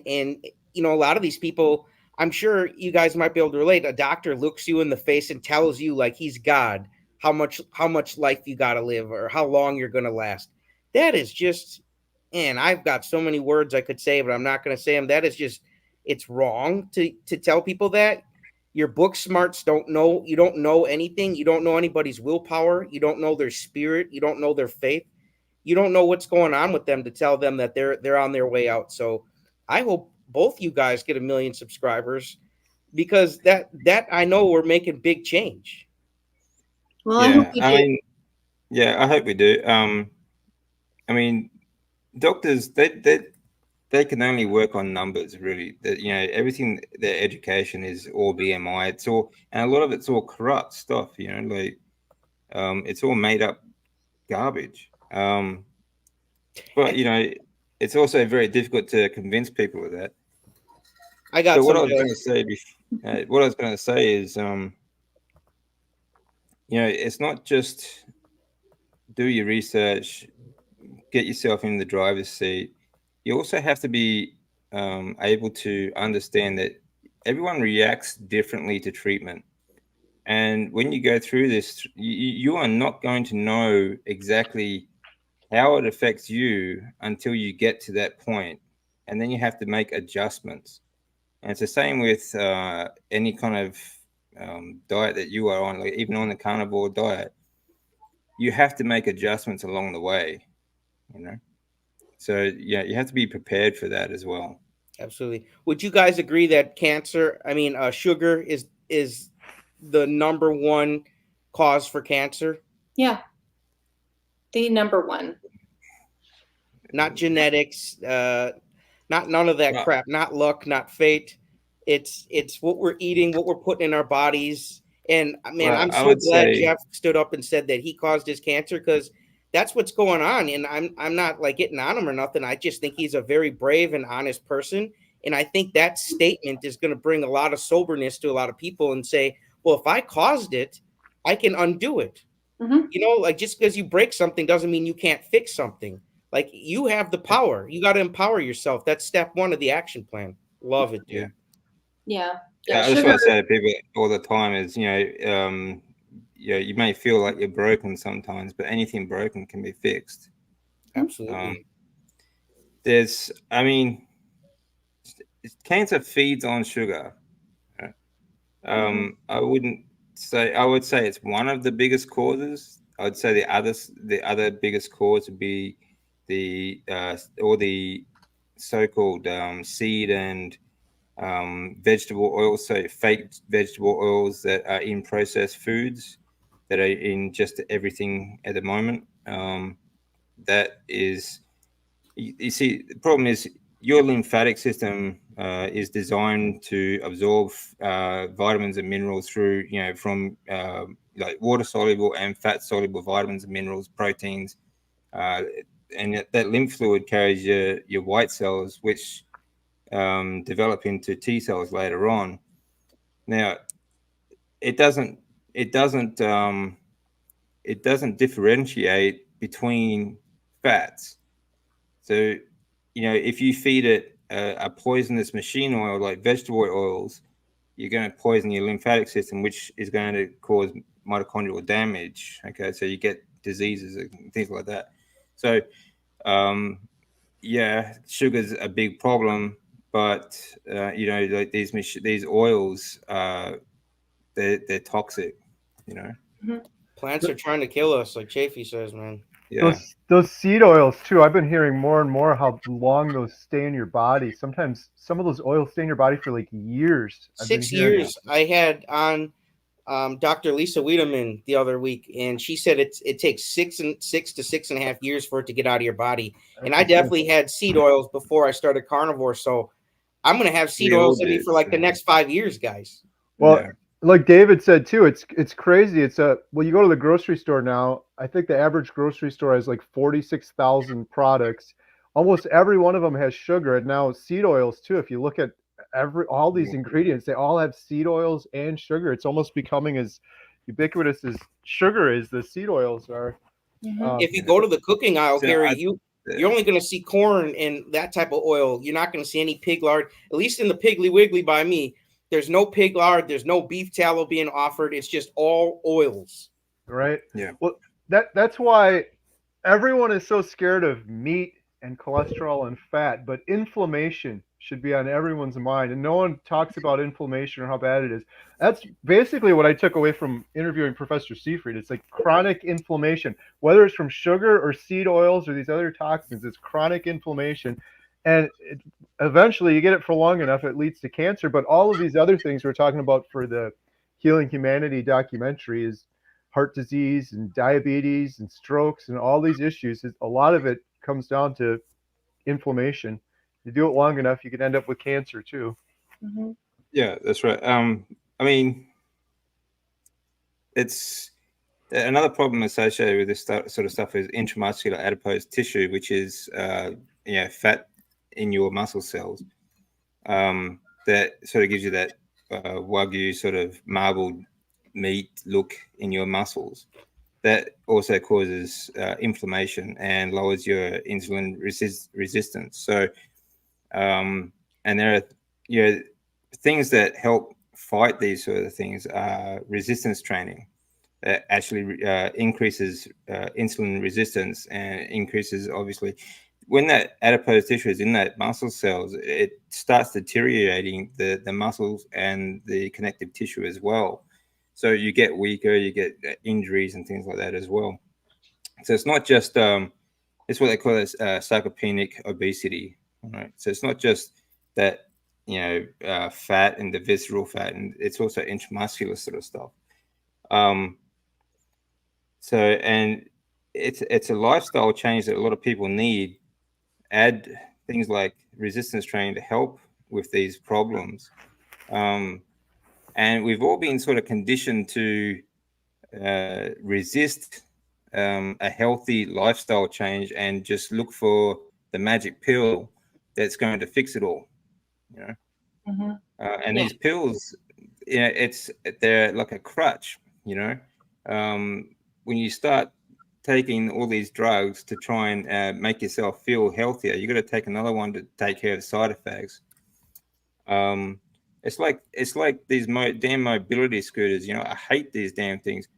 a lot of these people, I'm sure you guys might be able to relate. A doctor looks you in the face and tells you like he's God how much life you got to live or how long you're going to last. That is just, and I've got so many words I could say, but I'm not going to say them. That is just, it's wrong to tell people that. Your book smarts you don't know anything. You don't know anybody's willpower. You don't know their spirit. You don't know their faith. You don't know what's going on with them to tell them that they're on their way out. So I hope both you guys get 1 million subscribers because that I know we're making big change. Well, I hope you do. I hope we do. I mean, doctors they can only work on numbers, really. That everything, their education is all BMI. It's all, and a lot of it's all corrupt stuff. It's all made up garbage. But it's also very difficult to convince people of that. I got But what I some. was going to say, what I was going to say is, it's not just do your research, get yourself in the driver's seat, you also have to be able to understand that everyone reacts differently to treatment. And when you go through this, you are not going to know exactly how it affects you until you get to that point. And then you have to make adjustments. And it's the same with any kind of diet that you are on, like even on the carnivore diet, you have to make adjustments along the way, you know? So yeah, you have to be prepared for that as well. Absolutely. Would you guys agree that sugar is the number one cause for cancer? Yeah, the number one. Not genetics, not none of that Well, crap, not luck, not fate. It's what we're eating, what we're putting in our bodies. And man, well, I'm I so would glad say, Jeff stood up and said that he caused his cancer, because that's what's going on. And I'm not like getting on him or nothing. I just think he's a very brave and honest person. And I think that statement is going to bring a lot of soberness to a lot of people and say, well, if I caused it, I can undo it. Hmm. Like just because you break something doesn't mean you can't fix something. Like you have the power. You got to empower yourself. That's step one of the action plan. Love it, yeah, dude. Yeah, yeah, yeah, I just sugar. want to say to people all the time is, yeah, you may feel like you're broken sometimes, but anything broken can be fixed. Um, Absolutely. I mean, cancer feeds on sugar. Right? Hmm. I would say it's one of the biggest causes. I would say the other biggest cause would be the all the so-called seed and vegetable oils, so fake vegetable oils that are in processed foods that are in just everything at the moment. That is, you see, the problem is your lymphatic system is designed to absorb vitamins and minerals through, from like water soluble and fat soluble vitamins and minerals, proteins, uh, and that lymph fluid carries your white cells, which develop into T cells later on. Now, it doesn't it doesn't it doesn't differentiate between fats. So, if you feed it a poisonous machine oil like vegetable oils, you're going to poison your lymphatic system, which is going to cause mitochondrial damage. Okay, so you get diseases and things like that. So, um, yeah, sugar's a big problem, but like these oils, they're toxic. You know, Hmm. Plants are trying to kill us, like Chafee says, man. yeah. Those seed oils too. I've been hearing more and more how long those stay in your body. Sometimes some of those oils stay in your body for like years. I've been Six hearing. years I had on Dr. Lisa Wiedemann the other week, and she said it takes 6 to 6.5 years for it to get out of your body. And That's I insane. definitely had seed oils before I started carnivore, so I'm gonna have seed We all oils in me did. for like the So, next 5 years, guys. Well, yeah. like David said too, it's crazy. Well, you go to the grocery store now. I think the average grocery store has like 46,000 products. Almost every one of them has sugar, and now seed oils too. If you look at all these ingredients, they all have seed oils and sugar. It's almost becoming as ubiquitous as sugar is. The seed oils are. Hmm. If you go to the cooking aisle, So Gary, I, you're only going to see corn and that type of oil. You're not going to see any pig lard. At least in the Piggly Wiggly by me, there's no pig lard. There's no beef tallow being offered. It's just all oils. Right? yeah. Well, that's why everyone is so scared of meat and cholesterol and fat, but inflammation should be on everyone's mind. And no one talks about inflammation or how bad it is. That's basically what I took away from interviewing Professor Seifried. It's like chronic inflammation, whether it's from sugar or seed oils or these other toxins, it's chronic inflammation. And eventually you get it for long enough, it leads to cancer. But all of these other things we're talking about for the Healing Humanity documentary is heart disease and diabetes and strokes and all these issues. A lot of it comes down to inflammation. You do it long enough, you can end up with cancer too. Hmm. Yeah, that's right. I mean, it's another problem associated with this sort of stuff is intramuscular adipose tissue, which is fat in your muscle cells. That sort of gives you that wagyu sort of marbled meat look in your muscles. that also causes inflammation and lowers your insulin resistance. So, and there are things that help fight these sort of things are resistance training. That actually increases insulin resistance and increases, obviously, when that adipose tissue is in that muscle cells, it starts deteriorating the muscles and the connective tissue as well. So you get weaker, you get injuries and things like that as well. So it's not just, it's what they call this sarcopenic obesity, right? So it's not just that, fat and the visceral fat, and it's also intramuscular sort of stuff. And it's a lifestyle change that a lot of people need. Add things like resistance training to help with these problems. And we've all been sort of conditioned to resist a healthy lifestyle change and just look for the magic pill that's going to fix it all, Mm-hmm. And these pills, they're like a crutch, when you start taking all these drugs to try and make yourself feel healthier, you got to take another one to take care of the side effects. It's like these damn mobility scooters. I hate these damn things.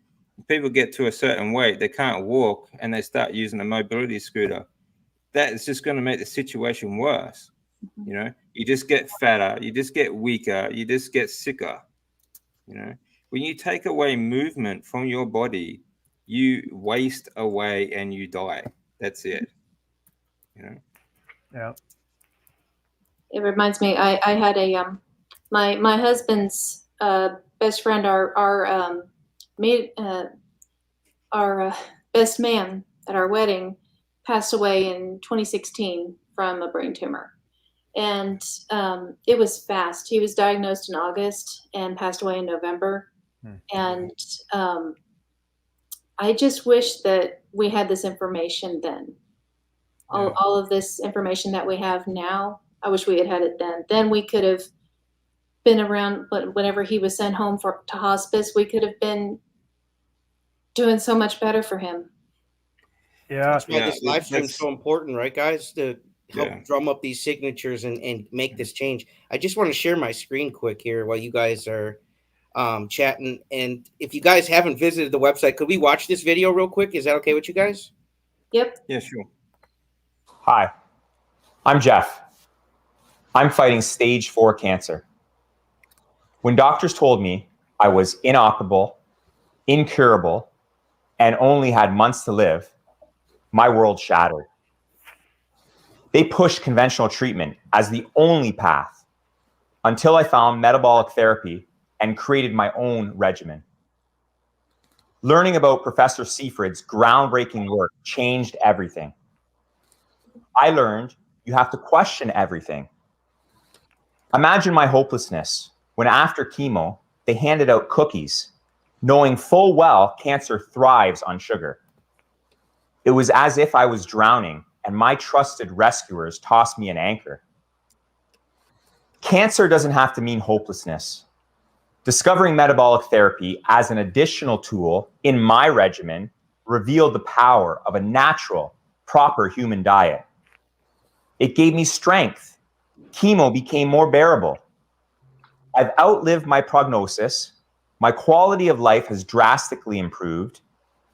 People get to a certain weight, they can't walk, and they start using a mobility scooter. That is just going to make the situation worse. You just get fatter, you just get weaker, you just get sicker. When you take away movement from your body, you waste away and you die. That's it. Yeah. It reminds me, I had a my husband's best friend, our best man at our wedding, passed away in 2016 from a brain tumor, and it was fast. He was diagnosed in August and passed away in November, and I just wish that we had this information then. All of this information that we have now, I wish we had it then. Then we could have been around, but whenever he was sent home to hospice, we could have been doing so much better for him. Yeah. That's why this live stream is so important, right, guys? To help drum up these signatures and make this change. I just want to share my screen quick here while you guys are chatting. And if you guys haven't visited the website, could we watch this video real quick? Is that okay with you guys? Yep. Yeah, sure. Hi, I'm Jeff. I'm fighting stage 4 cancer. When doctors told me I was inoperable, incurable, and only had months to live, my world shattered. They pushed conventional treatment as the only path until I found metabolic therapy and created my own regimen. Learning about Professor Seifrid's groundbreaking work changed everything. I learned you have to question everything. Imagine my hopelessness when after chemo, they handed out cookies, knowing full well cancer thrives on sugar. It was as if I was drowning and my trusted rescuers tossed me an anchor. Cancer doesn't have to mean hopelessness. Discovering metabolic therapy as an additional tool in my regimen revealed the power of a natural, proper human diet. It gave me strength. Chemo became more bearable. I've outlived my prognosis. My quality of life has drastically improved,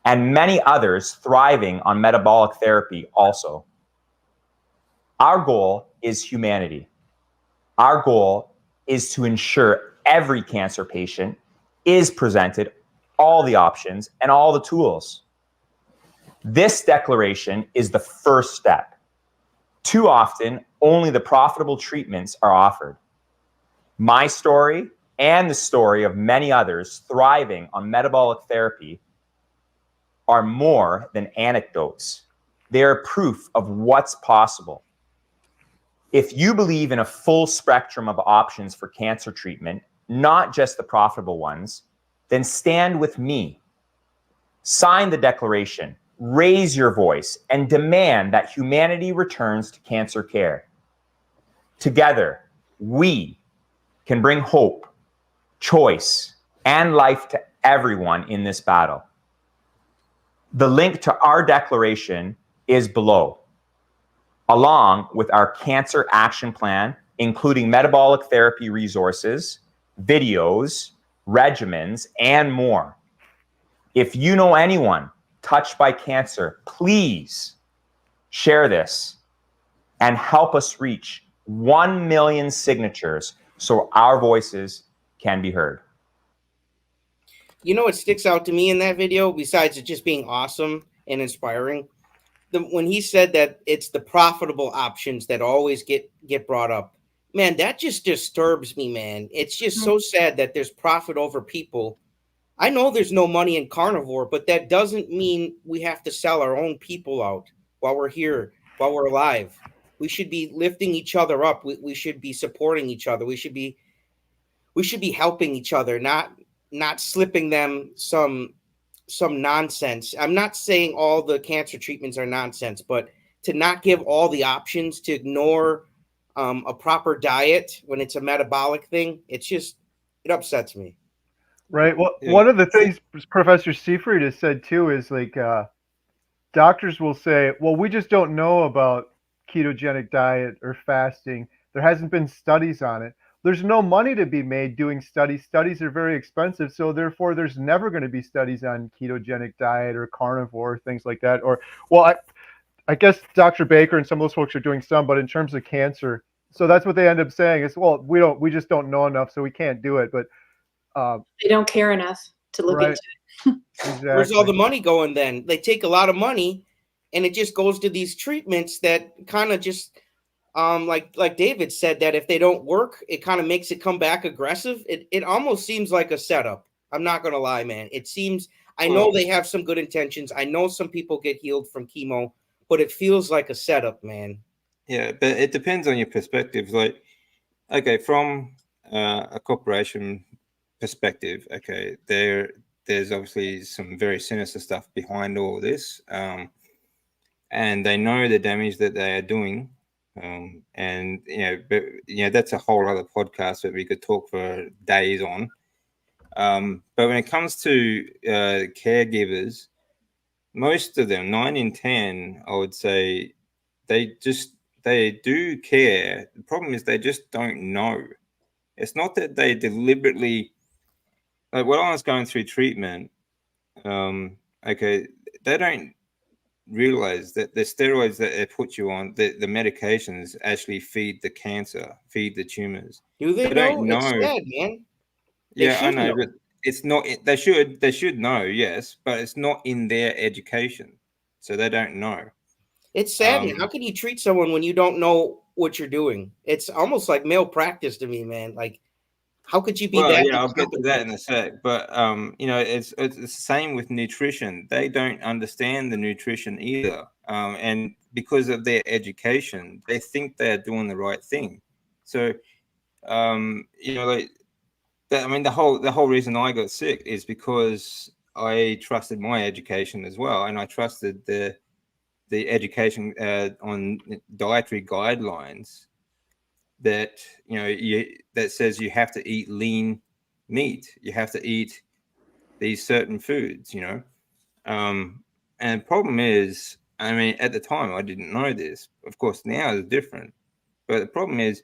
and many others thriving on metabolic therapy also. Our goal is humanity. Our goal is to ensure every cancer patient is presented all the options and all the tools. This declaration is the first step. Too often, only the profitable treatments are offered. My story and the story of many others thriving on metabolic therapy are more than anecdotes. They are proof of what's possible. If you believe in a full spectrum of options for cancer treatment, not just the profitable ones, then stand with me. Sign the declaration, raise your voice, and demand that humanity returns to cancer care. Together, we can bring hope, choice, and life to everyone in this battle. The link to our declaration is below, along with our cancer action plan, including metabolic therapy resources, videos, regimens, and more. If you know anyone touched by cancer, please share this and help us reach 1 million signatures so our voices can be heard. You know what sticks out to me in that video, besides it just being awesome and inspiring? When he said that it's the profitable options that always get brought up. Man, that just disturbs me, man. It's just so sad that there's profit over people. I know there's no money in carnivore, but that doesn't mean we have to sell our own people out while we're here, while we're alive. We should be lifting each other up. We should be supporting each other. We should be helping each other, not slipping them some nonsense. I'm not saying all the cancer treatments are nonsense, but to not give all the options, to ignore a proper diet when it's a metabolic thing, it upsets me. Right. Well, Yeah. one of the things Professor Seifried has said too is like doctors will say, well, we just don't know about ketogenic diet or fasting. There hasn't been studies on it. There's no money to be made doing studies. Studies are very expensive. So therefore, there's never going to be studies on ketogenic diet or carnivore, things like that. Or, well, I guess Dr. Baker and some of those folks are doing some, but in terms of cancer, so that's what they end up saying is, well, we just don't know enough, so we can't do it. But they don't care enough to look right. into it. Exactly. Where's all the money going then? They take a lot of money and it just goes to these treatments that kind of just like David said, that if they don't work, it kind of makes it come back aggressive. It almost seems like a setup. I'm not gonna lie, man. It seems, I know they have some good intentions. I know some people get healed from chemo, but it feels like a setup, man. Yeah, but it depends on your perspective. Like, okay, from a corporation perspective, okay, there's obviously some very sinister stuff behind all this, and they know the damage that they are doing, and that's a whole other podcast that we could talk for days on. But when it comes to caregivers, most of them, 9 in 10, I would say, they do care. The problem is they just don't know. It's not that they deliberately, like when I was going through treatment, okay, they don't realize that the steroids that they put you on, the medications actually feed the cancer, feed the tumors. Do they don't know. It's sad, man. Yeah, I know, but it's not. They should know, yes, but it's not in their education, so they don't know. It's sad, man. How can you treat someone when you don't know what you're doing? It's almost like malpractice to me, man. Like, how could you be that? Yeah, I'll get to that in a sec. But it's the same with nutrition. They don't understand the nutrition either, and because of their education, they think they're doing the right thing. So, like that. I mean, the whole reason I got sick is because I trusted my education as well, and I trusted the education on dietary guidelines that that says you have to eat lean meat, you have to eat these certain foods, and the problem is, I mean, at the time I didn't know this. Of course, now it's different, but the problem is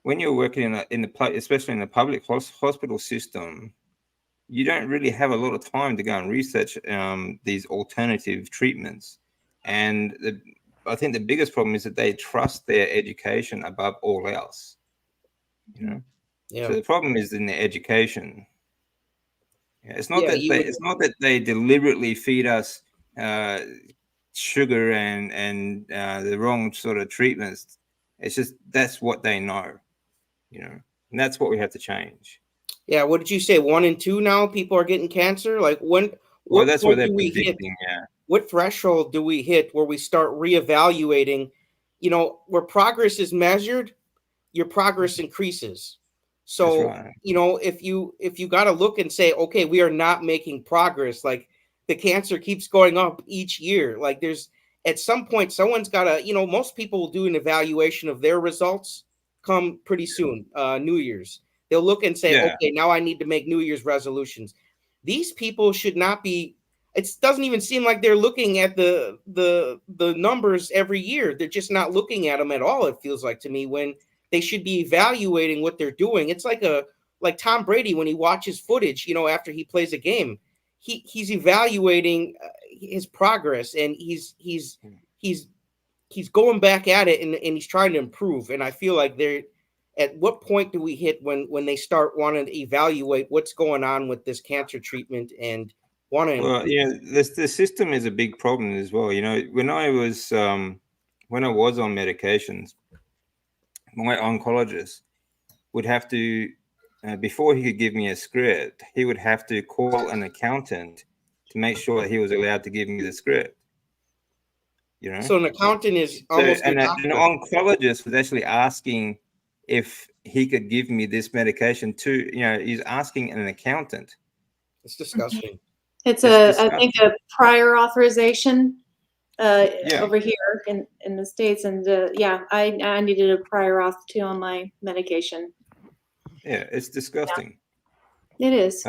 when you're working especially in the public hospital system, you don't really have a lot of time to go and research these alternative treatments. And I think the biggest problem is that they trust their education above all else. Yeah. So the problem is in the education. Yeah, it's not that they deliberately feed us sugar and the wrong sort of treatments. It's just that's what they know, and that's what we have to change. Yeah, what did you say? 1 in 2 now people are getting cancer? Like that's what they're predicting. Yeah. What threshold do we hit where we start reevaluating? Where progress is measured, your progress increases. So, right. if you got to look and say, okay, we are not making progress, like the cancer keeps going up each year. Like there's at some point, someone's got to, most people will do an evaluation of their results come pretty soon, New Year's. They'll look and say, okay, now I need to make New Year's resolutions. These people should not be, it doesn't even seem like they're looking at the numbers every year. They're just not looking at them at all. It feels like to me, when they should be evaluating what they're doing. It's like Tom Brady when he watches footage, after he plays a game, he's evaluating his progress, and he's going back at it, and he's trying to improve. And I feel like at what point do we hit when they start wanting to evaluate what's going on with this cancer treatment and want to Well, the system is a big problem as well. When I was on medications, my oncologist would have to, before he could give me a script, he would have to call an accountant to make sure that he was allowed to give me the script. So an accountant is almost an oncologist was actually asking if he could give me this medication too. He's asking an accountant. It's disgusting. It's I think a prior authorization over here in the States. And I needed a prior auth too on my medication. Yeah, it's disgusting. Yeah. It is.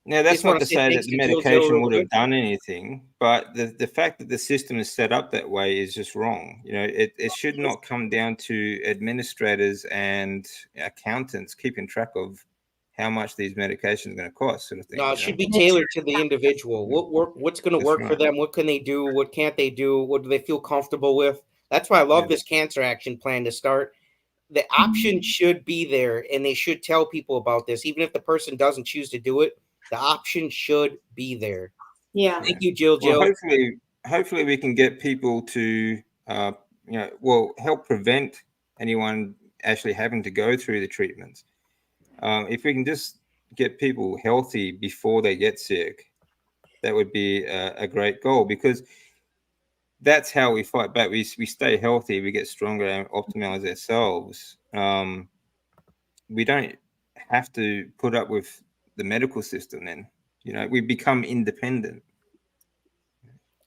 Now, that's not to say that the medication would have done anything, but the fact that the system is set up that way is just wrong. It should not come down to administrators and accountants keeping track of how much these medications are going to cost, sort of thing. No, it should be tailored to the individual. What's going to work for them? What can they do? What can't they do? What do they feel comfortable with? That's why I love this cancer action plan to start. The option should be there, and they should tell people about this, even if the person doesn't choose to do it. The option should be there. Yeah. Thank you, Jill. Well, hopefully we can get people to, help prevent anyone actually having to go through the treatments. If we can just get people healthy before they get sick, that would be a great goal, because that's how we fight back. We stay healthy, we get stronger and optimize ourselves. We don't have to put up with the medical system then. We become independent.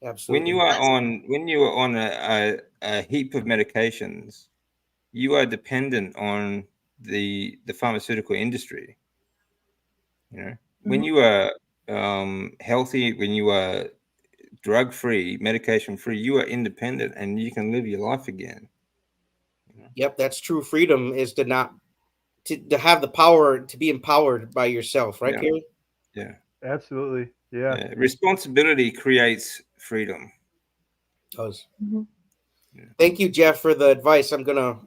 Absolutely. When you are on a heap of medications, you are dependent on the pharmaceutical industry. When you are healthy, when you are drug free, medication free, you are independent and you can live your life again. Yep, that's true. Freedom is to have the power to be empowered by yourself, right, Gary? Yeah, absolutely. Yeah. Responsibility creates freedom. It does. Thank you, Jeff, for the advice. I'm gonna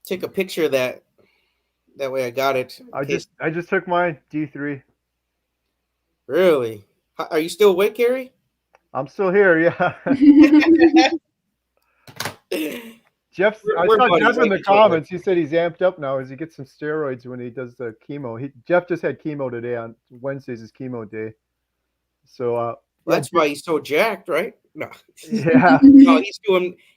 take a picture of that. That way, I got it. I just took my D3. Really? Are you still awake, Gary? I'm still here. Yeah. I saw Jeff in the comments. He said he's amped up now as he gets some steroids when he does the chemo. Jeff just had chemo today. On Wednesdays is chemo day. So that's why he's so jacked, right? No. Yeah. No,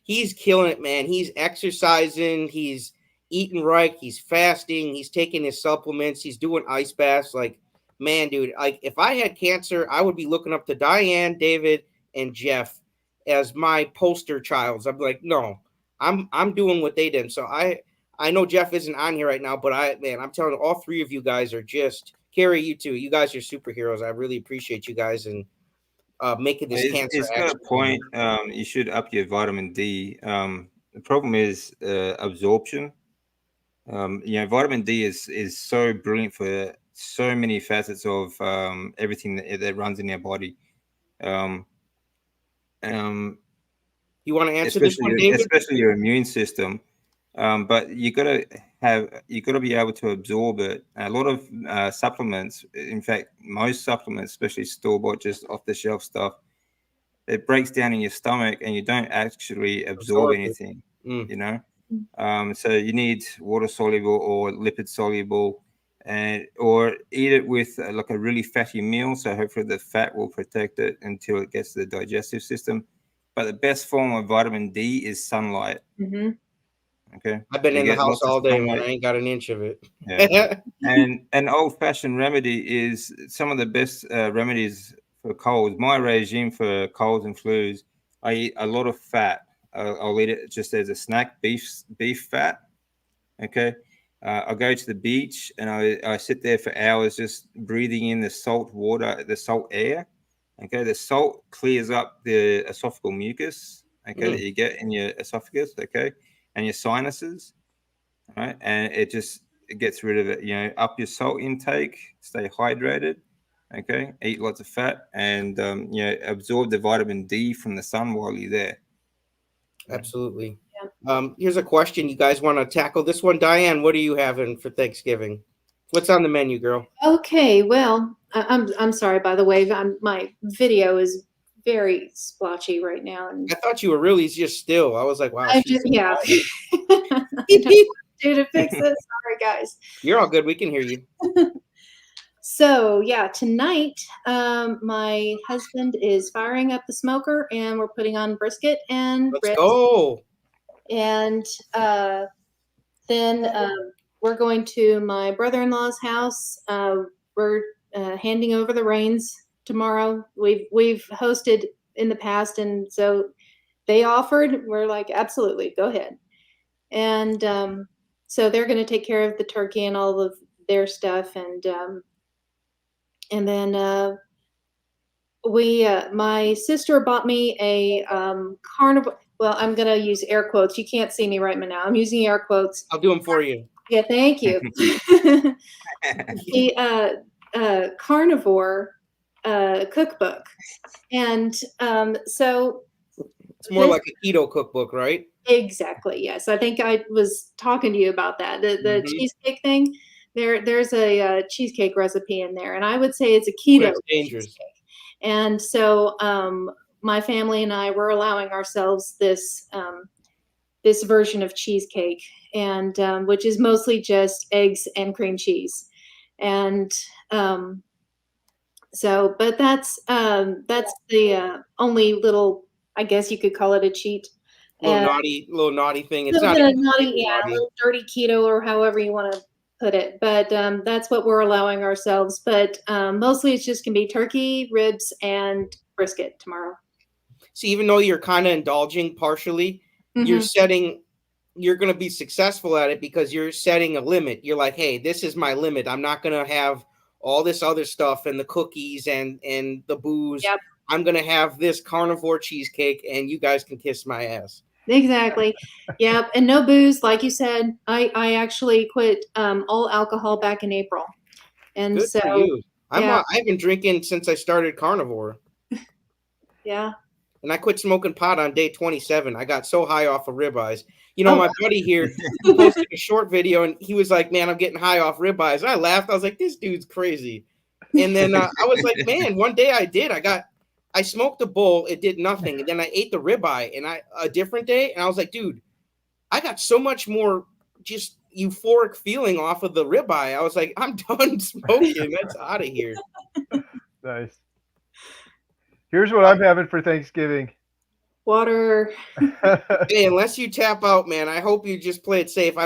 he's killing it, man. He's exercising, he's eating right, he's fasting, he's taking his supplements, he's doing ice baths. Like, man, dude, like if I had cancer, I would be looking up to Diane, David, and Jeff as my poster childs. I'm like, no. I'm doing what they did. So I know Jeff isn't on here right now, but I'm telling you, all three of you guys are just, Carrie, you too. You guys are superheroes. I really appreciate you guys and making this cancer. It's got a point. You should up your vitamin D. The problem is absorption. Vitamin D is so brilliant for so many facets of everything that runs in our body. You want to answer this one, David? Especially your immune system, but you got to be able to absorb it. A lot of supplements, in fact, most supplements, especially store-bought, just off-the-shelf stuff, it breaks down in your stomach, and you don't actually absorb anything. So you need water-soluble or lipid-soluble, or eat it with like a really fatty meal. So hopefully the fat will protect it until it gets to the digestive system. But the best form of vitamin D is sunlight. Mm-hmm. Okay. I've been in the house all day, man. I ain't got an inch of it. Yeah. And an old-fashioned remedy is some of the best remedies for colds. My regime for colds and flus, I eat a lot of fat. I'll eat it just as a snack, beef fat. Okay. I go to the beach and I sit there for hours just breathing in the salt water, the salt air. Okay, the salt clears up the esophageal mucus, okay, that you get in your esophagus, okay, and your sinuses, right? And it gets rid of it. You know, up your salt intake, stay hydrated, okay, eat lots of fat, and you know, absorb the vitamin D from the sun while you're there. Absolutely. Yeah. Here's a question you guys want to tackle. This one, Diane, what are you having for Thanksgiving? What's on the menu, girl? Okay, well, I'm sorry, by the way. My video is very splotchy right now, and I thought you were really just still. I was like, wow, I she's just yeah. quiet. I don't know what to do to fix this. Sorry, guys. You're all good. We can hear you. So yeah, tonight my husband is firing up the smoker, and we're putting on brisket and Let's ribs, go. and then we're going to my brother-in-law's house. We're handing over the reins tomorrow. We've hosted in the past, and so they offered. We're like, absolutely, go ahead. And so they're going to take care of the turkey and all of their stuff, and then my sister bought me a carnivore. Well, I'm going to use air quotes. You can't see me right now. I'm using air quotes. I'll do them for you. Yeah, thank you. The carnivore cookbook, and so It's more like a keto cookbook, right? exactly, yes. I think I was talking to you about that. The Mhm. cheesecake thing. There's a cheesecake recipe in there, and I would say it's a keto It's dangerous. cheesecake. And so my family and I were allowing ourselves this this version of cheesecake, and which is mostly just eggs and cream cheese. And so, but that's the only little, I guess you could call it a cheat. Little And naughty thing. a It's little not bit of even naughty, super yeah, a naughty. little dirty keto or however you want to put it. But that's what we're allowing ourselves. But mostly it's just gonna be turkey, ribs, and brisket tomorrow. See, even though you're kind of indulging partially, you're Mhm. you're going to be successful at it because you're setting a limit. You're like, hey, this is my limit. I'm not going to have all this other stuff and the cookies and the booze. Yep. I'm going to have this carnivore cheesecake and you guys can kiss my ass. Exactly. Yep. And no booze, like you said. I actually quit all alcohol back in April. And Good so for you. yeah, I've been drinking since I started carnivore. yeah. And I quit smoking pot on day 27. I got so high off of ribeyes. You know, Oh, my buddy here, he posted a short video and he was like, man, I'm getting high off ribeyes. And I laughed. I was like, this dude's crazy. And then I was like, man, one day I smoked a bowl. It did nothing. And then I ate the ribeye and a different day. And I was like, dude, I got so much more just euphoric feeling off of the ribeye. I was like, I'm done smoking. That's out of here. Nice. Here's what I'm having for Thanksgiving. water. Hey, unless you tap out, man, I hope you just play it safe.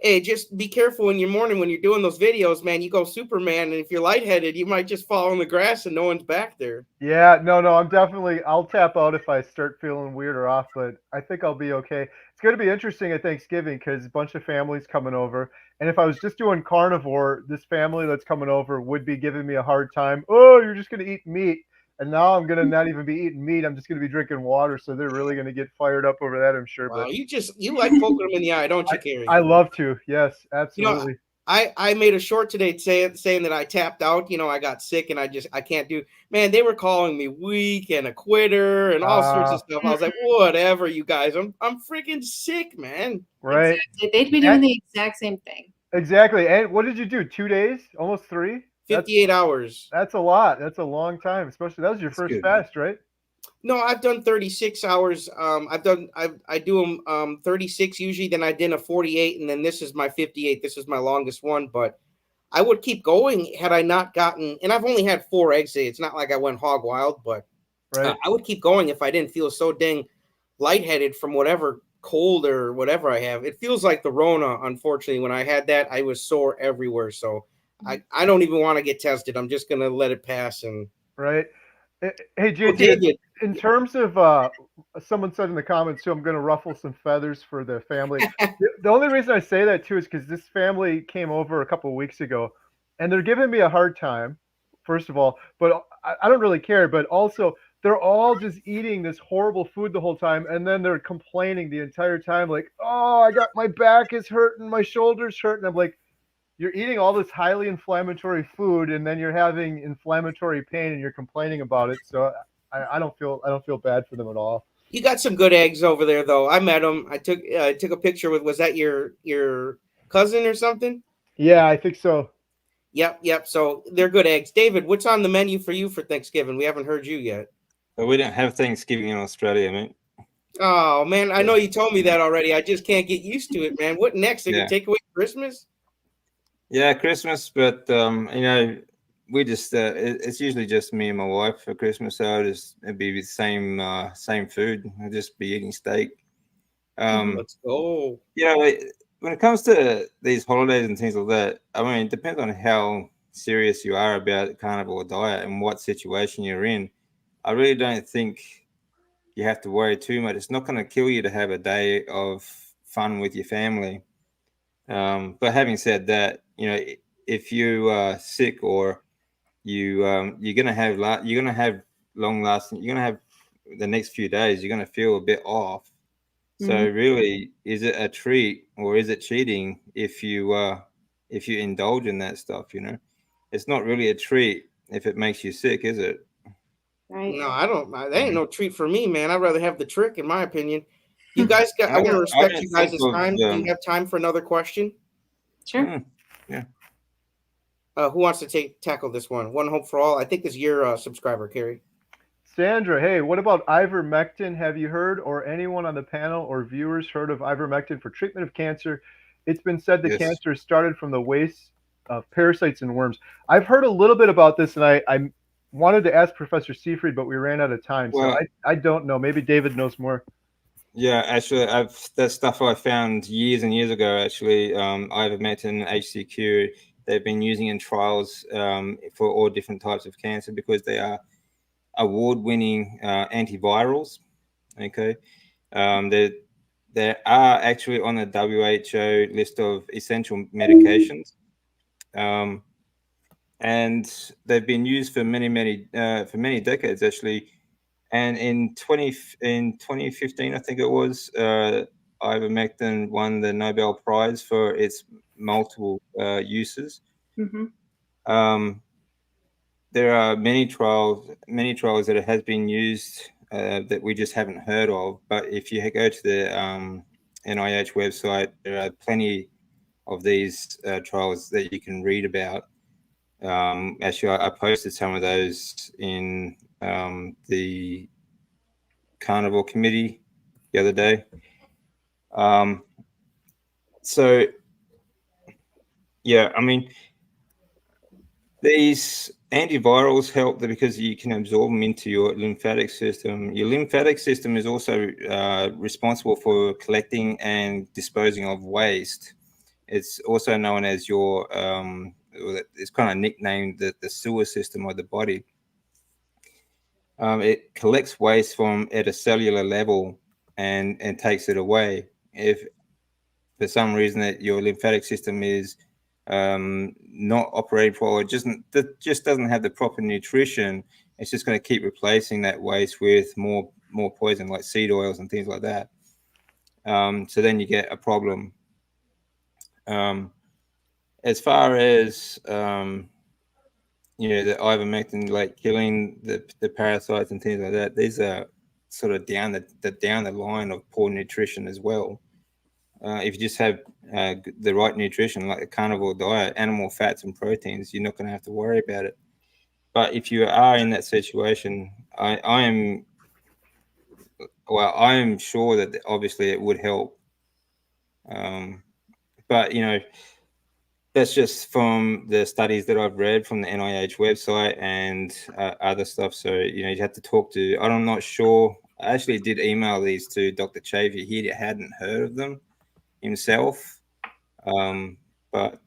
Hey, just be careful in your morning when you're doing those videos, man. You go Superman, and if you're lightheaded, you might just fall in the grass and no one's back there. Yeah, no, I'll tap out if I start feeling weird or off, but I think I'll be okay. It's going to be interesting at Thanksgiving because a bunch of families coming over. And if I was just doing carnivore, this family that's coming over would be giving me a hard time. Oh, you're just going to eat meat. And now I'm going to not even be eating meat. I'm just going to be drinking water. So they're really going to get fired up over that, I'm sure. Wow, But you like poking them in the eye, don't you, Carrie? I love to. Yes, You know, absolutely. I made a short today saying that I tapped out. You know, I got sick and I can't do. Man, they were calling me weak and a quitter and all sorts of stuff. I was like, whatever, you guys. I'm freaking sick, man. Right. Exactly. They'd be doing the exact same thing. Exactly. And what did you do? 2 days? Almost 3? 58 hours. That's a lot. That's a long time, especially that was your first fast, right? No, I've done 36 hours. I do them 36 usually. Then I did a 48, and then this is my 58. This is my longest one. But I would keep going had I not gotten. And I've only had 4 eggs today. It's not like I went hog wild, but right. I would keep going if I didn't feel so dang lightheaded from whatever cold or whatever I have. It feels like the Rona. Unfortunately, when I had that, I was sore everywhere. So I don't even want to get tested. I'm just gonna let it pass. And right. Hey, JT, David, in terms of someone said in the comments too, I'm going to ruffle some feathers for the family. The only reason I say that too is because this family came over a couple of weeks ago, and they're giving me a hard time, first of all. But I don't really care. But also, they're all just eating this horrible food the whole time, and then they're complaining the entire time, like, "Oh, I got my back is hurting, my shoulders hurting." I'm like, you're eating all this highly inflammatory food, and then you're having inflammatory pain, and you're complaining about it. So I don't feel bad for them at all. You got some good eggs over there, though. I met them. I took a picture with. Was that your cousin or something? Yeah, I think so. Yep. So they're good eggs. David, what's on the menu for you for Thanksgiving? We haven't heard you yet. But we don't have Thanksgiving in Australia, mate. Oh man, I know you told me that already. I just can't get used to it, man. What next? They Yeah. can take away Christmas? Yeah, Christmas, but we just it's usually just me and my wife for Christmas, so it'd be the same food. I'd just be eating steak. Let's go. When it comes to these holidays and things like that, I mean, it depends on how serious you are about the carnivore diet and what situation you're in. I really don't think you have to worry too much. It's not going to kill you to have a day of fun with your family. But having said that, if you are sick or you're gonna have long lasting, you're gonna have the next few days, you're gonna feel a bit off. So really, is it a treat or is it cheating if you indulge in that stuff? It's not really a treat if it makes you sick, is it? Right. No, I don't. That ain't no treat for me, man. I'd rather have the trick, in my opinion. You guys got. I want to respect you guys' time. Do you have time for another question? Sure. Yeah. Who wants to tackle this one? One hope for all. I think this is your subscriber, Carrie. Sandra, hey, what about ivermectin? Have you heard, or anyone on the panel or viewers heard of ivermectin for treatment of cancer? It's been said that cancer started from the waste of parasites and worms. I've heard a little bit about this, and I wanted to ask Professor Seyfried, but we ran out of time. Well, so I don't know. Maybe David knows more. Yeah, actually, that's stuff I found years and years ago. Actually, ivermectin, HCQ, they've been using in trials for all different types of cancer because they are award-winning antivirals. Okay, they are actually on the WHO list of essential medications, and they've been used for many decades actually. And in 2015, I think it was, ivermectin won the Nobel Prize for its multiple uses. There are many trials that it has been used that we just haven't heard of. But if you go to the NIH website, there are plenty of these trials that you can read about. Actually, I posted some of those in the Carnivore Committee the other day. So, yeah, I mean, these antivirals help because you can absorb them into your lymphatic system. Your lymphatic system is also responsible for collecting and disposing of waste. It's also known as your, it's kind of nicknamed the sewer system of the body. It collects waste at a cellular level and takes it away. If for some reason that your lymphatic system is not operating for, or just doesn't have the proper nutrition, it's just going to keep replacing that waste with more poison, like seed oils and things like that. So then you get a problem. As far as the ivermectin, like killing the parasites and things like that, these are sort of down the line of poor nutrition as well. If you just have the right nutrition, like a carnivore diet, animal fats and proteins, you're not going to have to worry about it. But if you are in that situation, I am sure that obviously it would help. But that's just from the studies that I've read from the NIH website and other stuff. So, you have to talk to, I'm not sure. I actually did email these to Dr. Chavia. He hadn't heard of them himself. But,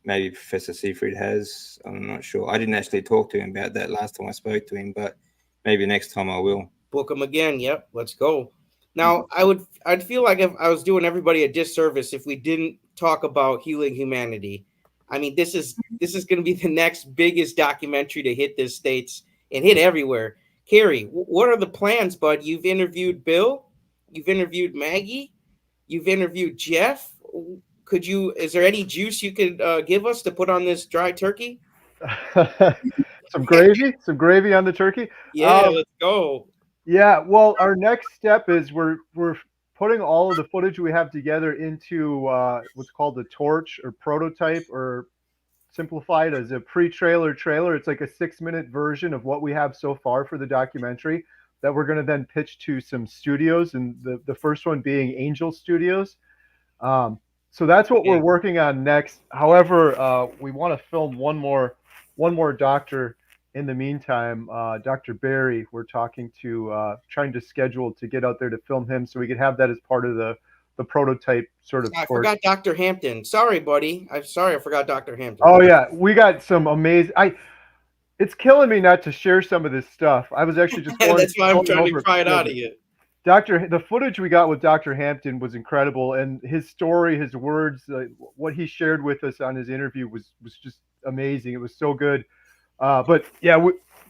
maybe Professor Seyfried has. I'm not sure. I didn't actually talk to him about that last time I spoke to him, but maybe next time I will. Book them again. Yep, let's go. Now, I'd feel like if I was doing everybody a disservice if we didn't talk about healing humanity. I mean, this is going to be the next biggest documentary to hit the states and hit everywhere. Carrie, what are the plans, bud? You've interviewed Bill, you've interviewed Maggie, you've interviewed Jeff. Could you? Is there any juice you could give us to put on this dry turkey? Some gravy on the turkey. Yeah, let's go. Yeah, well, our next step is we're putting all of the footage we have together into what's called the torch or prototype, or simplified as a pre-trailer trailer. It's like a 6-minute version of what we have so far for the documentary that we're going to then pitch to some studios, and the first one being Angel Studios. So that's what we're working on next. However, we want to film one more doctor in the meantime. Dr. Barry, we're talking to, trying to schedule to get out there to film him so we could have that as part of the prototype sort of. I forgot Dr. Hampton. Sorry, buddy. I'm sorry I forgot Dr. Hampton. Oh yeah, we got some amazing. It's killing me not to share some of this stuff. I was actually just going, that's why I'm trying to pry it out of you. The footage we got with Dr. Hampton was incredible, and his story, his words, what he shared with us on his interview was just amazing. It was so good. But yeah,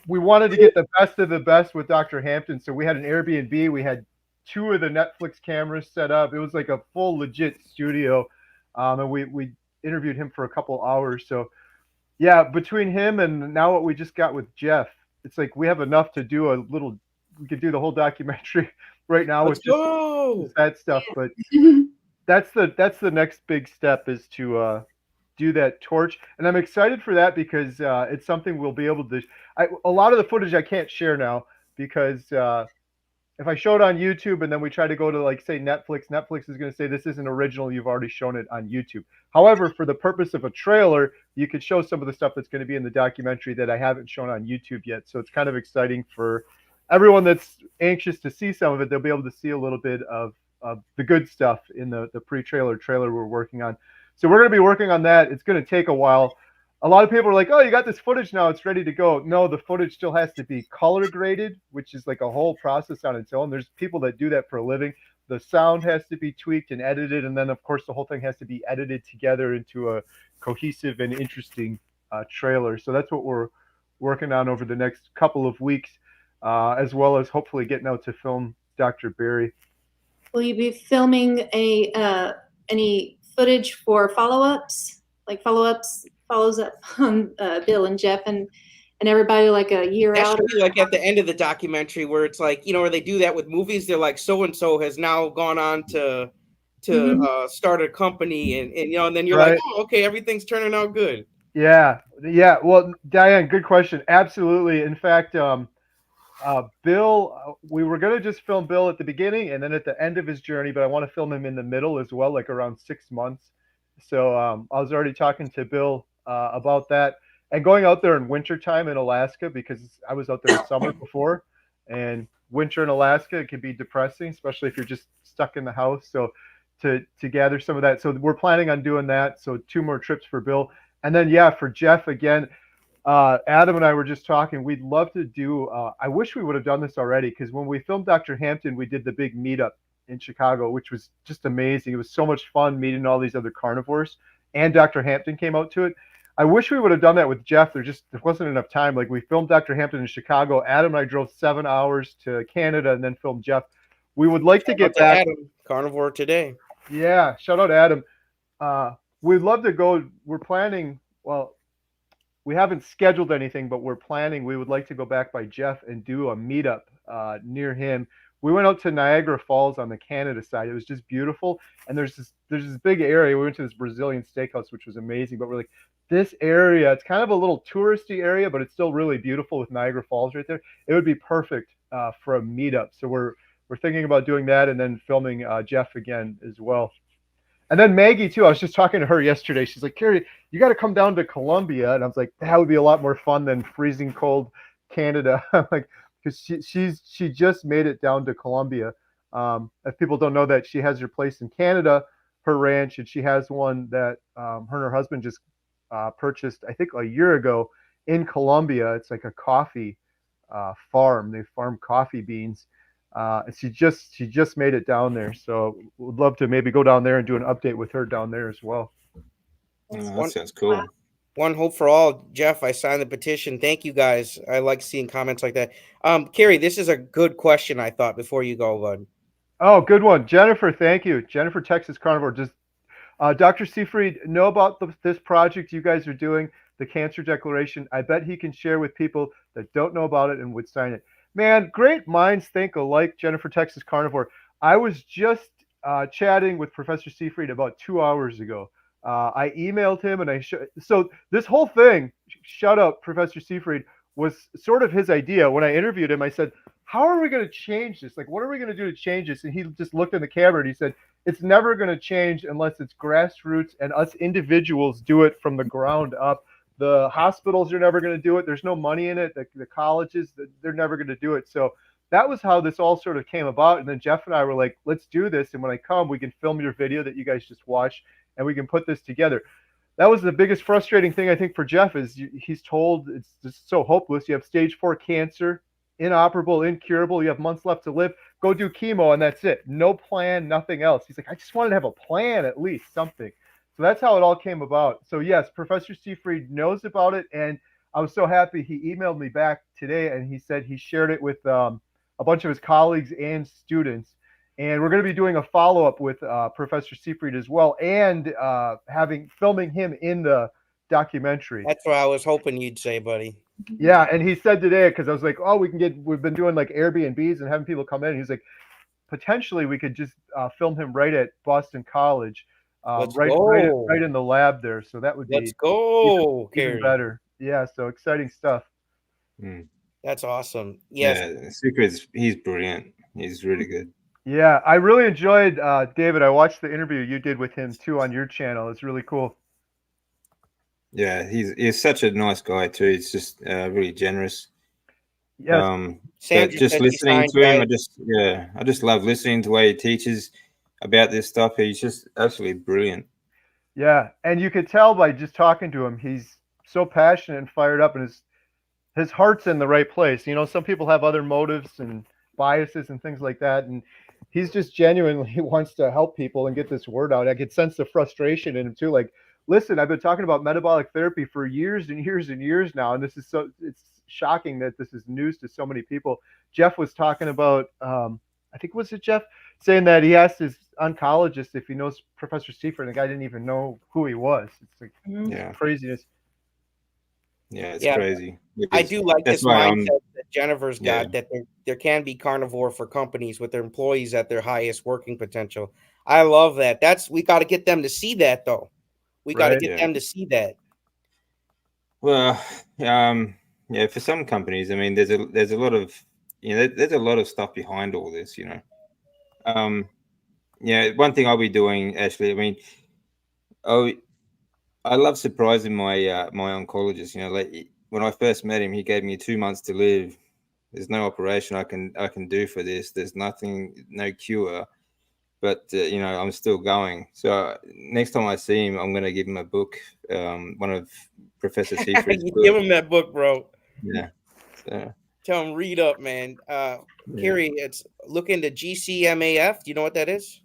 we wanted to get the best of the best with Dr. Hampton, so we had an Airbnb. We had 2 of the Netflix cameras set up. It was like a full legit studio, and we interviewed him for a couple hours. So yeah, between him and now what we just got with Jeff, it's like we have enough to do a little. We could do the whole documentary right now with just that stuff. But that's the next big step, is to do that torch, and I'm excited for that because it's something we'll be able to. A lot of the footage I can't share now because if I show it on YouTube and then we try to go to, like, say, Netflix is going to say this isn't original. You've already shown it on YouTube. However, for the purpose of a trailer, you could show some of the stuff that's going to be in the documentary that I haven't shown on YouTube yet. So it's kind of exciting for everyone that's anxious to see some of it. They'll be able to see a little bit of the good stuff in the pre-trailer trailer we're working on. So we're going to be working on that. It's going to take a while. A lot of people are like, oh, you got this footage now, it's ready to go. No, the footage still has to be color graded, which is like a whole process on its own. There's people that do that for a living. The sound has to be tweaked and edited. And then, of course, the whole thing has to be edited together into a cohesive and interesting trailer. So that's what we're working on over the next couple of weeks, as well as hopefully getting out to film Dr. Barry. Will you be filming any footage for follow-ups? Like follows up on Bill and Jeff and everybody, like a year that out? Should be like at the end of the documentary where it's like, where they do that with movies. They're like, so-and-so has now gone on to start a company, and then you're right. like, oh, okay, everything's turning out good. Yeah. Well, Diane, good question. Absolutely. In fact, Bill, we were going to just film Bill at the beginning and then at the end of his journey, but I want to film him in the middle as well, like around 6 months. So I was already talking to Bill about that, and going out there in wintertime in Alaska, because I was out there in summer before, and winter in Alaska, it can be depressing, especially if you're just stuck in the house. So to gather some of that. So we're planning on doing that. So 2 more trips for Bill. And then, yeah, for Jeff, again, Adam and I were just talking. We'd love to do, I wish we would have done this already, because when we filmed Dr. Hampton, we did the big meetup in Chicago, which was just amazing. It was so much fun meeting all these other carnivores, and Dr. Hampton came out to it. I wish we would have done that with Jeff. There wasn't enough time. Like, we filmed Dr. Hampton in Chicago. Adam and I drove 7 hours to Canada and then filmed Jeff. We would like to get back. Adam, Carnivore Today. Yeah, shout out Adam. We'd love to go. We're planning, well, we haven't scheduled anything, but we're planning. We would like to go back by Jeff and do a meetup near him. We went out to Niagara Falls on the Canada side. It was just beautiful. And there's this big area. We went to this Brazilian steakhouse, which was amazing. But we're like, this area, it's kind of a little touristy area, but it's still really beautiful with Niagara Falls right there. It would be perfect for a meetup. So we're thinking about doing that, and then filming Jeff again as well. And then Maggie too. I was just talking to her yesterday. She's like, Carrie, you got to come down to Colombia. And I was like, that would be a lot more fun than freezing cold Canada. Like, because she just made it down to Colombia. If people don't know that, she has her place in Canada, her ranch, and she has one that her and her husband just purchased, I think, a year ago in Colombia. It's like a coffee farm. They farm coffee beans. And she just made it down there. So would love to maybe go down there and do an update with her down there as well. Oh, that sounds cool. One hope for all. Jeff, I signed the petition. Thank you guys. I like seeing comments like that. Carrie, this is a good question, I thought, before you go, bud. Oh, good one. Jennifer, thank you. Jennifer, Texas Carnivore. Does Dr. Seafried know about this project you guys are doing, the Cancer Declaration? I bet he can share with people that don't know about it and would sign it. Man, great minds think alike, Jennifer, Texas Carnivore. I was just chatting with Professor Seafried about 2 hours ago. I emailed him and so this whole thing, shut up, Professor Seafried, was sort of his idea. When I interviewed him, I said, how are we going to change this? Like, what are we going to do to change this? And he just looked in the camera and he said, it's never going to change unless it's grassroots and us individuals do it from the ground up. The hospitals are never going to do it. There's no money in it. The colleges, they're never going to do it. So that was how this all sort of came about. And then Jeff and I were like, let's do this. And when I come, we can film your video that you guys just watched and we can put this together. That was the biggest frustrating thing, I think, for Jeff is he's told it's just so hopeless. You have stage 4 cancer, inoperable, incurable. You have months left to live. Go do chemo and that's it. No plan, nothing else. He's like, I just wanted to have a plan, at least something. So that's how it all came about. So yes, Professor Seafried knows about it. And I was so happy he emailed me back today and he said he shared it with a bunch of his colleagues and students. And we're going to be doing a follow-up with Professor Seafried as well, and filming him in the documentary. That's what I was hoping you'd say, buddy. Yeah, and he said today, because I was like, oh, we've been doing like Airbnbs and having people come in. He's like, potentially we could just film him right at Boston College, right in the lab there. So that would be even better. Yeah, so exciting stuff. That's awesome. Yes. Yeah, Secret's, he's brilliant. He's really good. Yeah, I really enjoyed David. I watched the interview you did with him too on your channel. It's really cool. Yeah, he's such a nice guy too. He's just really generous. Yeah. Just listening to him, I just love listening to the way he teaches about this stuff. He's just absolutely brilliant. Yeah, and you could tell by just talking to him, he's so passionate and fired up, and his heart's in the right place. You know, some people have other motives and biases and things like that, and he's just genuinely wants to help people and get this word out. I could sense the frustration in him too. Like, listen, I've been talking about metabolic therapy for years and years and years now, and it's shocking that this is news to so many people. Jeff was talking about, I think, was it Jeff, saying that he asked his oncologist if he knows Professor Seafried, and the guy didn't even know who he was. It's like craziness. Yeah, it's crazy. I do like this mindset that Jennifer's got, that there can be carnivore for companies with their employees at their highest working potential. I love that. We got to get them to see that, though. We got to get them to see that. Well, yeah, for some companies, I mean, there's a lot of, there's a lot of stuff behind all this, Yeah, one thing I'll be doing, Ashley, I mean, I love surprising my my oncologist. Like when I first met him, he gave me 2 months to live. There's no operation I can do for this. There's nothing, no cure, but I'm still going. So next time I see him, I'm going to give him a book, one of Professor Seafried's books. Give him that book, bro. Yeah. So. Tell him read up, man. Carrie, look into GCMAF. Do you know what that is?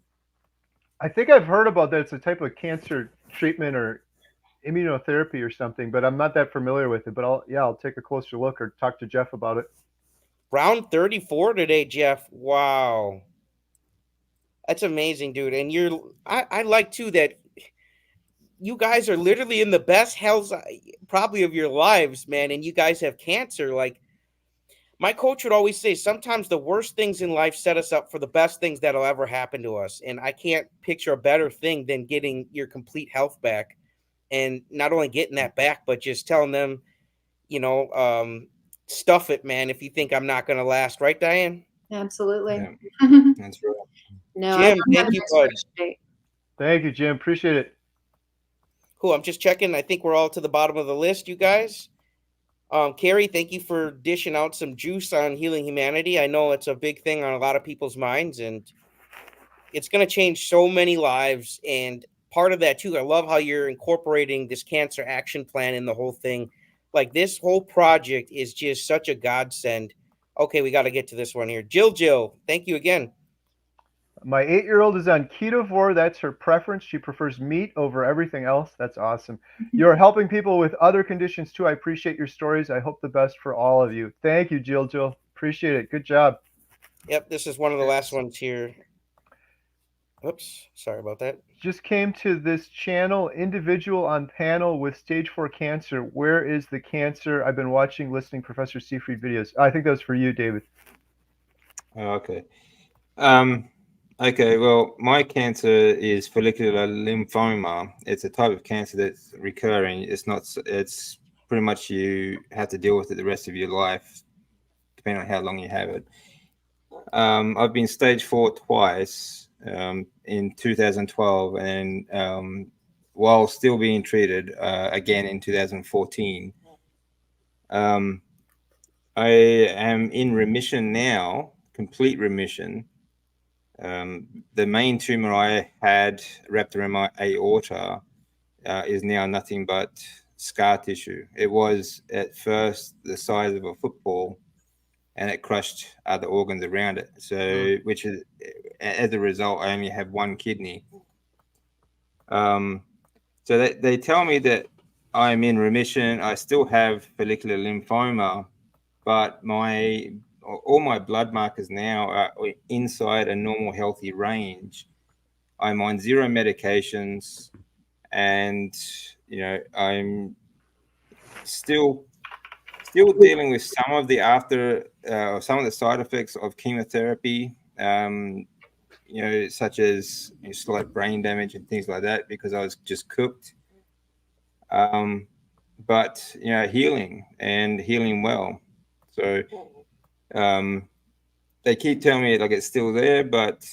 I think I've heard about that. It's a type of cancer treatment or immunotherapy or something, but I'm not that familiar with it. But I'll take a closer look or talk to Jeff about it. Round 34 today, Jeff. Wow. That's amazing, dude. And I like too that you guys are literally in the best health probably of your lives, man. And you guys have cancer. Like, my coach would always say, sometimes the worst things in life set us up for the best things that'll ever happen to us. And I can't picture a better thing than getting your complete health back. And not only getting that back, but just telling them, stuff it, man, if you think I'm not going to last. Right, Diane? Absolutely. Yeah. That's right. No, Jim, thank you, bud. Thank you, Jim. Appreciate it. Cool. I'm just checking. I think we're all to the bottom of the list, you guys. Carrie, thank you for dishing out some juice on healing humanity. I know it's a big thing on a lot of people's minds, and it's going to change so many lives. And part of that too, I love how you're incorporating this cancer action plan in the whole thing. Like, this whole project is just such a godsend. Okay, we got to get to this one here. Jill, thank you again. My 8-year-old is on ketovore. That's her preference. She prefers meat over everything else. That's awesome. You're helping people with other conditions too. I appreciate your stories. I hope the best for all of you. Thank you, Jill. Appreciate it. Good job. Yep, this is one of the last ones here. Oops, sorry about that. Just came to this channel, individual on panel with stage 4 cancer. Where is the cancer? I've been watching, listening Professor Seafried videos. I think that was for you, David. Okay. Okay, well, my cancer is follicular lymphoma. It's a type of cancer that's recurring. It's pretty much you have to deal with it the rest of your life, depending on how long you have it. I've been stage 4 twice, in 2012, and while still being treated, again in 2014. I am in remission now, complete remission. The main tumor I had wrapped around my aorta is now nothing but scar tissue. It was at first the size of a football, and it crushed other organs around it. So, which is, as a result, I only have one kidney. So they tell me that I'm in remission. I still have follicular lymphoma, but all my blood markers now are inside a normal healthy range. I'm on 0 medications, and I'm still dealing with some of the some of the side effects of chemotherapy, such as slight brain damage and things like that, because I was just cooked. But healing well. So they keep telling me like it's still there, but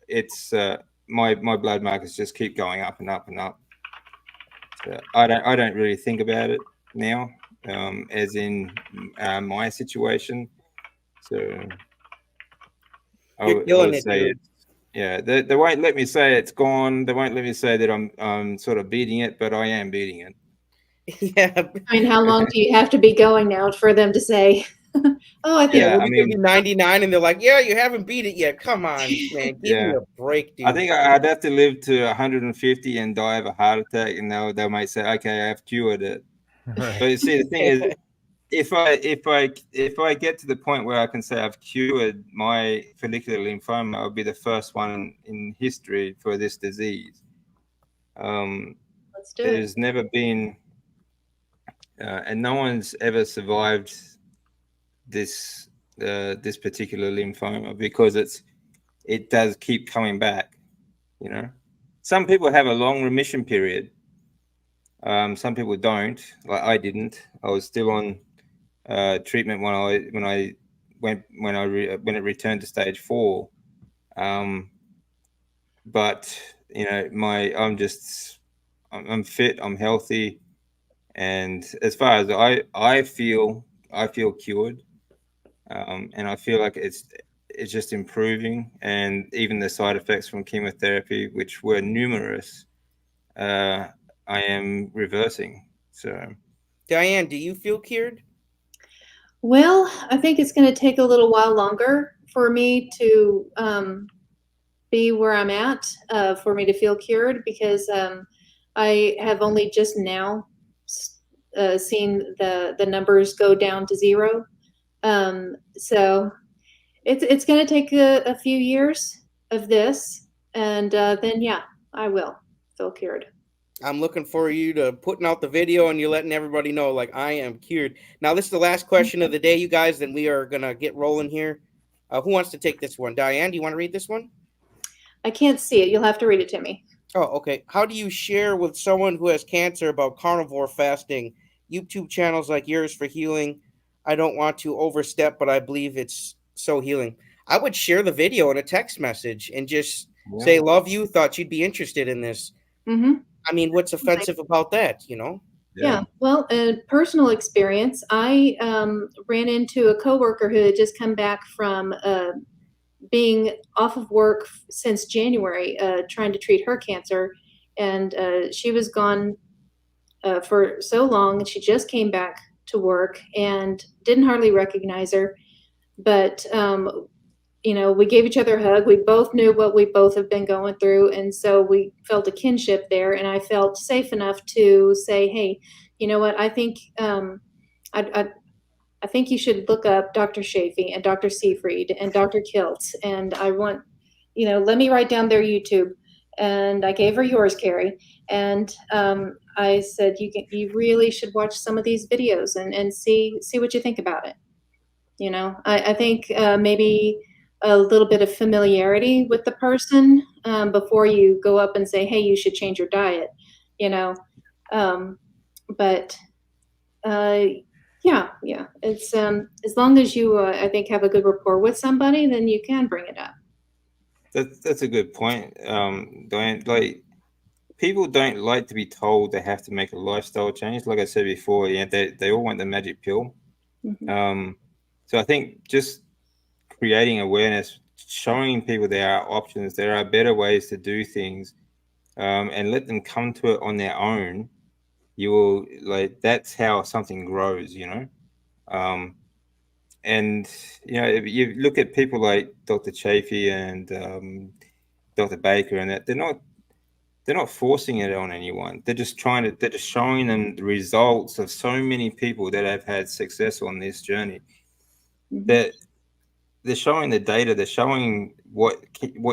it's my blood markers just keep going up and up and up. So I don't really think about it now, as in my situation. So I would say they won't let me say it's gone. They won't let me say that I'm sort of beating it, but I am beating it. Yeah. I mean, how long do you have to be going now for them to say, oh, I think I mean, 99 and they're like, yeah, you haven't beat it yet. Come on, man. Give me a break, dude. I think I'd have to live to 150 and die of a heart attack, and they might say, okay, I have cured it. Right. But you see, the thing is, if I get to the point where I can say I've cured my follicular lymphoma, I'll be the first one in history for this disease. Let's do it. There's never been, and no one's ever survived this particular lymphoma, because it does keep coming back. Some people have a long remission period. Some people don't. Like I didn't. I was still on treatment when it returned to stage 4. But I'm fit. I'm healthy, and as far as I feel cured, and I feel like it's just improving, and even the side effects from chemotherapy, which were numerous, I am reversing. So, Diane, do you feel cured? Well, I think it's going to take a little while longer for me to be where I'm at, for me to feel cured, because I have only just now seen the numbers go down to 0. So it's going to take a few years of this, and then I will feel cured. I'm looking for you to putting out the video and you're letting everybody know, like, I am cured. Now, this is the last question of the day, you guys. Then we are going to get rolling here. Who wants to take this one? Diane, do you want to read this one? I can't see it. You'll have to read it to me. Oh, okay. How do you share with someone who has cancer about carnivore fasting? YouTube channels like yours for healing. I don't want to overstep, but I believe it's so healing. I would share the video in a text message and just say, love you, thought you'd be interested in this. Mm-hmm. I mean, what's offensive about that, Yeah. Well, a personal experience. I ran into a coworker who had just come back from being off of work since January, trying to treat her cancer, and she was gone for so long, and she just came back to work and didn't hardly recognize her. But we gave each other a hug. We both knew what we both have been going through, and so we felt a kinship there. And I felt safe enough to say, "Hey, you know what? I think I think you should look up Dr. Shafee and Dr. Seafried and Dr. Kiltz, and I want, let me write down their YouTube." And I gave her yours, Carrie. And I said, you really should watch some of these videos and see what you think about it. I think maybe a little bit of familiarity with the person before you go up and say, hey, you should change your diet, you know. But yeah, it's as long as you, I think, have a good rapport with somebody, then you can bring it up. That's a good point, Diane. Like, people don't like to be told they have to make a lifestyle change. Like I said before, they all want the magic pill. Mm-hmm. So I think just creating awareness, showing people there are options, there are better ways to do things, and let them come to it on their own. You will, like, that's how something grows, and if you look at people like Dr. Chafee and Dr. Baker, and that they're not forcing it on anyone. They're just showing them the results of so many people that have had success on this journey. Mm-hmm. That they're showing the data, they're showing what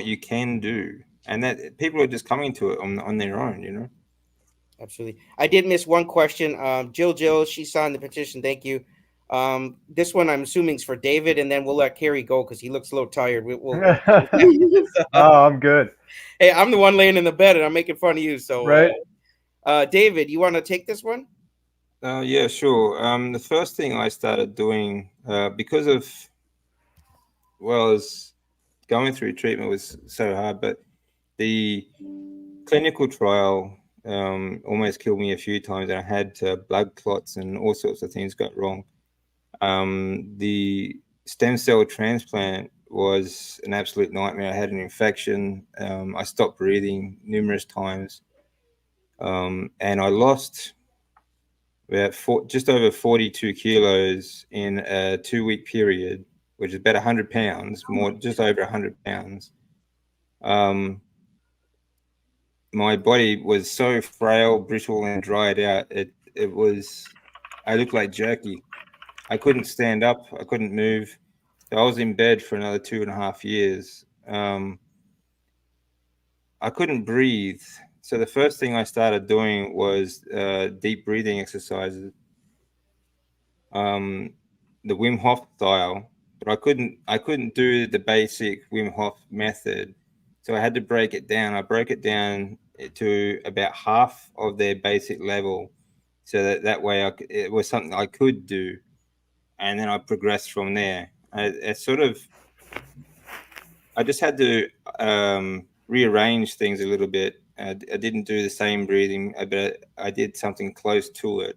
you can do, and that people are just coming to it on their own. Absolutely. I did miss one question. Jill, she signed the petition. Thank you. This one I'm assuming is for David, and then we'll let Kerry go because he looks a little tired. Oh, I'm good. Hey, I'm the one laying in the bed, and I'm making fun of you. So, right. David, you want to take this one? Yeah, sure. The first thing I started doing, because of, as going through treatment was so hard, but the clinical trial almost killed me a few times, and I had blood clots and all sorts of things got wrong. The stem cell transplant was an absolute nightmare. I had an infection. I stopped breathing numerous times, and I lost about just over 42 kilos in a 2-week period, which is about 100 pounds, just over 100 pounds. My body was so frail, brittle, and dried out. I looked like jerky. I couldn't stand up. I couldn't move. So I was in bed for another 2.5 years. I couldn't breathe. So the first thing I started doing was deep breathing exercises, the Wim Hof style. But I couldn't do the basic Wim Hof method. So I had to break it down. I broke it down to about half of their basic level, so that way it was something I could do, and then I progressed from there. I just had to rearrange things a little bit. I didn't do the same breathing, but I did something close to it.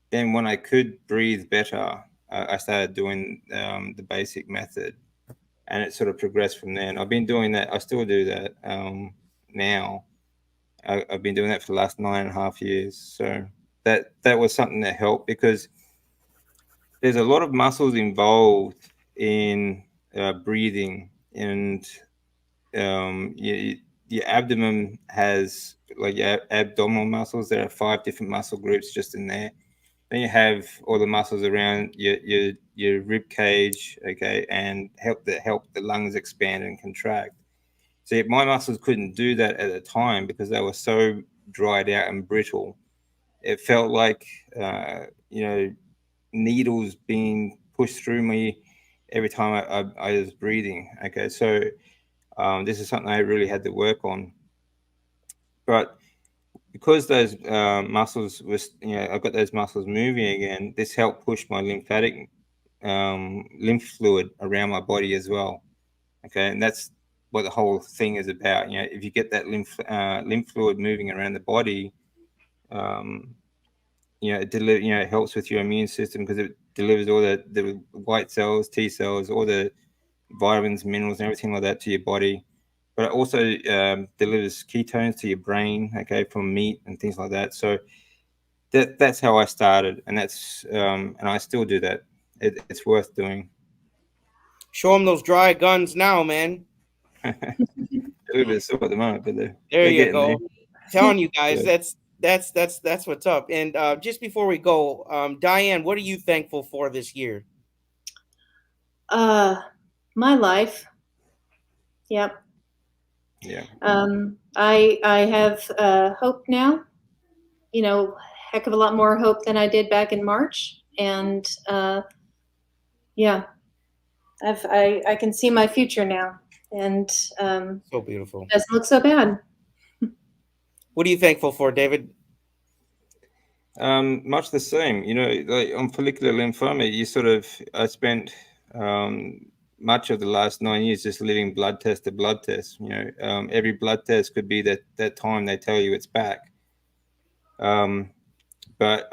Then when I could breathe better, I started doing the basic method, and it sort of progressed from there. And I've been doing that. I still do that now. I've been doing that for the last 9.5 years. So that was something that helped, because there's a lot of muscles involved in breathing, and your abdomen has, like, your abdominal muscles. There are 5 different muscle groups just in there. Then you have all the muscles around your rib cage, okay, and help the lungs expand and contract. See, my muscles couldn't do that at the time because they were so dried out and brittle. It felt like needles being pushed through me every time I was breathing. Okay, so this is something I really had to work on. But because those muscles I've got those muscles moving again, this helped push my lymphatic lymph fluid around my body as well. Okay, and that's what the whole thing is about. If you get that lymph fluid moving around the body, it helps with your immune system, because it delivers all the white cells, T cells, all the vitamins, minerals, and everything like that to your body. But it also delivers ketones to your brain, okay, from meat and things like that. So that's how I started, and that's and I still do that. It's worth doing. Show them those dry guns now, man. A little bit sore at the moment, but There they're you getting go. there. Telling you guys, Yeah. that's what's up. And just before we go, Diane, what are you thankful for this year? My life. Yep. Yeah. I have hope now. You know, heck of a lot more hope than I did back in March, and yeah, I can see my future now, and So beautiful. doesn't look so bad. What are you thankful for, David? Much the same. You know, like on follicular lymphoma, I spent much of the last 9 years just living blood test to blood test. You know, every blood test could be that time they tell you it's back. But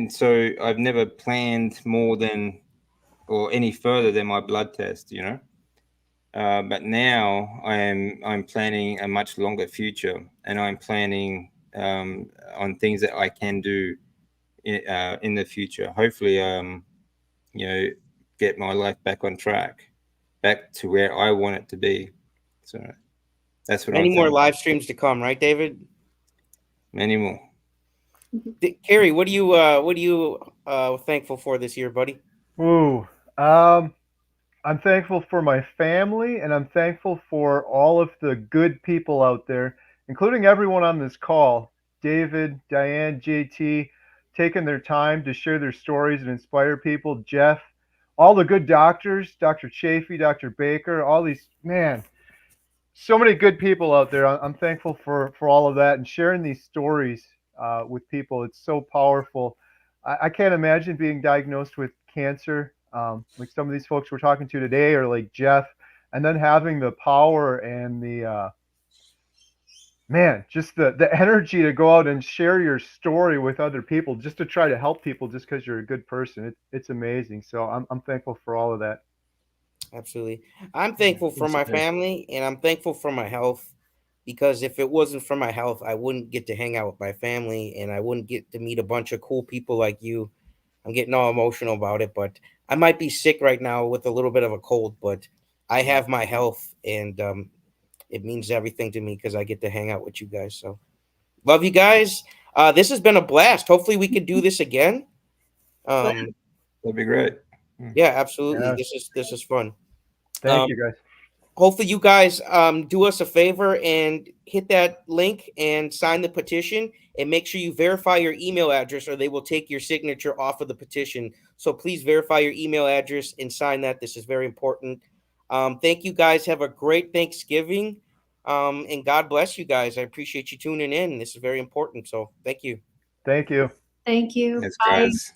so I've never planned more than or any further than my blood test. You know. But now I'm planning a much longer future, and I'm planning on things that I can do in the future. Hopefully, you know, get my life back on track, back to where I want it to be. So that's what Many I'm more thankful. live streams to come, right, David? Many more. Carrie, what are you thankful for this year, buddy? Ooh, I'm thankful for my family, and I'm thankful for all of the good people out there, including everyone on this call. David, Diane, JT, taking their time to share their stories and inspire people. Jeff, all the good doctors, Dr. Chafee, Dr. Baker, all these, man, so many good people out there. I'm thankful for all of that and sharing these stories with people. It's so powerful. I can't imagine being diagnosed with cancer, like some of these folks we're talking to today, or like Jeff, and then having the power and the man, just the energy to go out and share your story with other people, just to try to help people, just because you're a good person. It's amazing. So I'm thankful for all of that. Absolutely. I'm thankful for my family, and I'm thankful for my health, because if it wasn't for my health, I wouldn't get to hang out with my family, and I wouldn't get to meet a bunch of cool people like you. I'm getting all emotional about it, but I might be sick right now with a little bit of a cold, but I have my health, and it means everything to me because I get to hang out with you guys. So love you guys. This has been a blast. Hopefully we could do this again. That'd be great. Yeah, absolutely. Yeah. This is fun. Thank you, guys. Hopefully you guys do us a favor and hit that link and sign the petition, and make sure you verify your email address, or they will take your signature off of the petition. So please verify your email address and sign that. This is very important. Thank you guys. Have a great Thanksgiving. And God bless you guys. I appreciate you tuning in. This is very important. So thank you. Thank you. Thank you. Yes, Bye. guys.